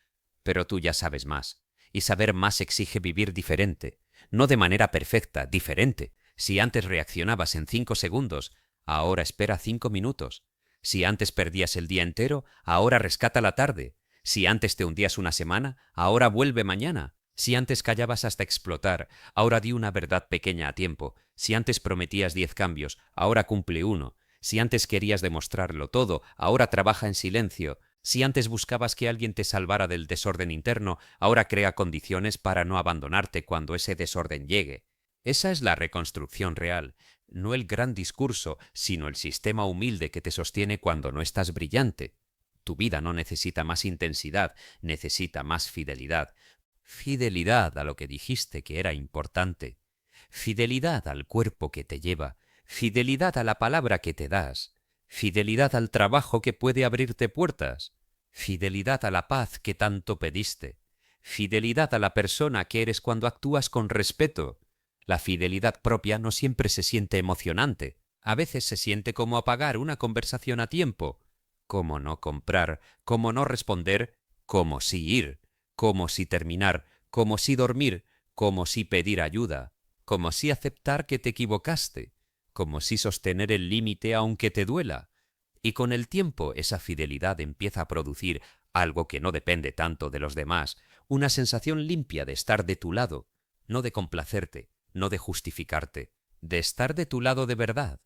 pero tú ya sabes más, y saber más exige vivir diferente, no de manera perfecta, diferente. Si antes reaccionabas en 5 segundos, ahora espera 5 minutos. Si antes perdías el día entero, ahora rescata la tarde. Si antes te hundías una semana, ahora vuelve mañana. Si antes callabas hasta explotar, ahora di una verdad pequeña a tiempo. Si antes prometías 10 cambios, ahora cumple uno. Si antes querías demostrarlo todo, ahora trabaja en silencio. Si antes buscabas que alguien te salvara del desorden interno, ahora crea condiciones para no abandonarte cuando ese desorden llegue. Esa es la reconstrucción real, no el gran discurso, sino el sistema humilde que te sostiene cuando no estás brillante. Tu vida no necesita más intensidad, necesita más fidelidad. Fidelidad a lo que dijiste que era importante. Fidelidad al cuerpo que te lleva. Fidelidad a la palabra que te das. Fidelidad al trabajo que puede abrirte puertas. Fidelidad a la paz que tanto pediste. Fidelidad a la persona que eres cuando actúas con respeto. La fidelidad propia no siempre se siente emocionante. A veces se siente como apagar una conversación a tiempo, como no comprar, como no responder, como sí ir, como sí terminar, como sí dormir, como sí pedir ayuda, como sí aceptar que te equivocaste, como sí sostener el límite aunque te duela. Y con el tiempo esa fidelidad empieza a producir algo que no depende tanto de los demás, una sensación limpia de estar de tu lado, no de complacerte, no de justificarte, de estar de tu lado de verdad.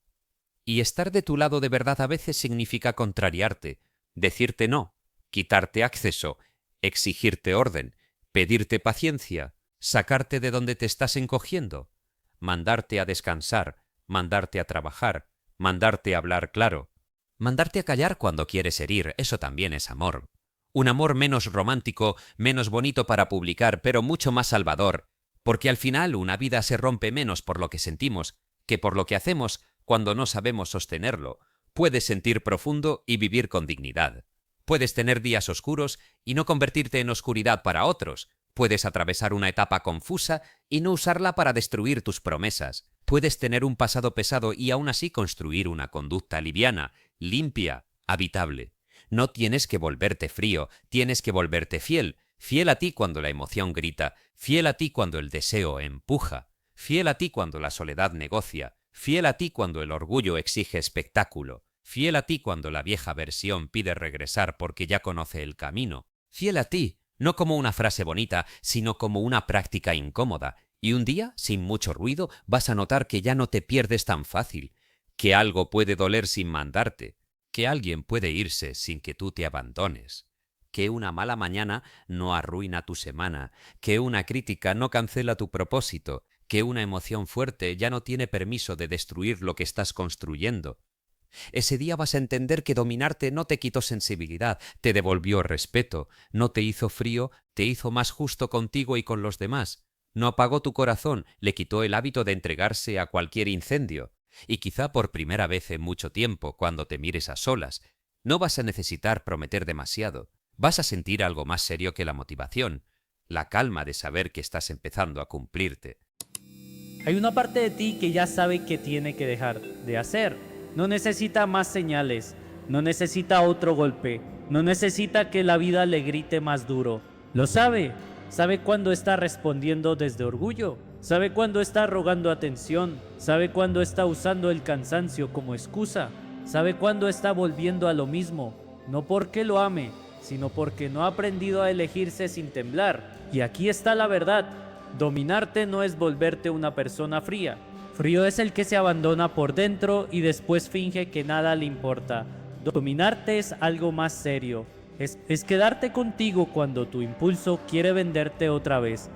Y estar de tu lado de verdad a veces significa contrariarte, decirte no, quitarte acceso, exigirte orden, pedirte paciencia, sacarte de donde te estás encogiendo, mandarte a descansar, mandarte a trabajar, mandarte a hablar claro, mandarte a callar cuando quieres herir, eso también es amor. Un amor menos romántico, menos bonito para publicar, pero mucho más salvador, porque al final una vida se rompe menos por lo que sentimos que por lo que hacemos cuando no sabemos sostenerlo. Puedes sentir profundo y vivir con dignidad. Puedes tener días oscuros y no convertirte en oscuridad para otros. Puedes atravesar una etapa confusa y no usarla para destruir tus promesas. Puedes tener un pasado pesado y aún así construir una conducta liviana, limpia, habitable. No tienes que volverte frío, tienes que volverte fiel. Fiel a ti cuando la emoción grita, fiel a ti cuando el deseo empuja, fiel a ti cuando la soledad negocia, fiel a ti cuando el orgullo exige espectáculo, fiel a ti cuando la vieja versión pide regresar porque ya conoce el camino, fiel a ti, no como una frase bonita, sino como una práctica incómoda, y un día, sin mucho ruido, vas a notar que ya no te pierdes tan fácil, que algo puede doler sin mandarte, que alguien puede irse sin que tú te abandones, que una mala mañana no arruina tu semana, que una crítica no cancela tu propósito, que una emoción fuerte ya no tiene permiso de destruir lo que estás construyendo. Ese día vas a entender que dominarte no te quitó sensibilidad, te devolvió respeto, no te hizo frío, te hizo más justo contigo y con los demás, no apagó tu corazón, le quitó el hábito de entregarse a cualquier incendio. Y quizá por primera vez en mucho tiempo, cuando te mires a solas, no vas a necesitar prometer demasiado. Vas a sentir algo más serio que la motivación, la calma de saber que estás empezando a cumplirte. Hay una parte de ti que ya sabe que tiene que dejar de hacer. No necesita más señales, no necesita otro golpe, no necesita que la vida le grite más duro. Lo sabe, sabe cuándo está respondiendo desde orgullo, sabe cuándo está rogando atención, sabe cuándo está usando el cansancio como excusa, sabe cuándo está volviendo a lo mismo, no porque lo ame, sino porque no ha aprendido a elegirse sin temblar. Y aquí está la verdad, dominarte no es volverte una persona fría. Frío es el que se abandona por dentro y después finge que nada le importa. Dominarte es algo más serio. Es quedarte contigo cuando tu impulso quiere venderte otra vez.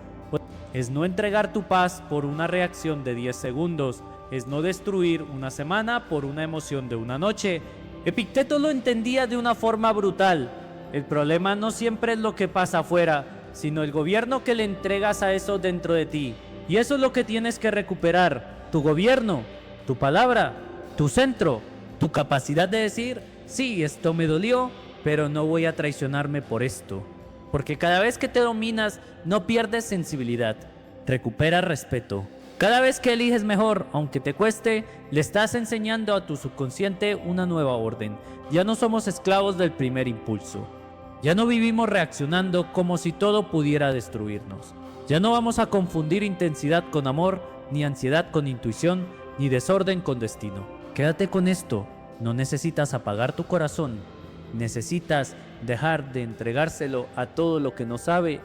Es no entregar tu paz por una reacción de 10 segundos. Es no destruir una semana por una emoción de una noche. Epicteto lo entendía de una forma brutal. El problema no siempre es lo que pasa afuera, sino el gobierno que le entregas a eso dentro de ti. Y eso es lo que tienes que recuperar. Tu gobierno, tu palabra, tu centro, tu capacidad de decir, sí, esto me dolió, pero no voy a traicionarme por esto. Porque cada vez que te dominas, no pierdes sensibilidad, recuperas respeto. Cada vez que eliges mejor, aunque te cueste, le estás enseñando a tu subconsciente una nueva orden. Ya no somos esclavos del primer impulso. Ya no vivimos reaccionando como si todo pudiera destruirnos. Ya no vamos a confundir intensidad con amor, ni ansiedad con intuición, ni desorden con destino. Quédate con esto. No necesitas apagar tu corazón. Necesitas dejar de entregárselo a todo lo que no sabe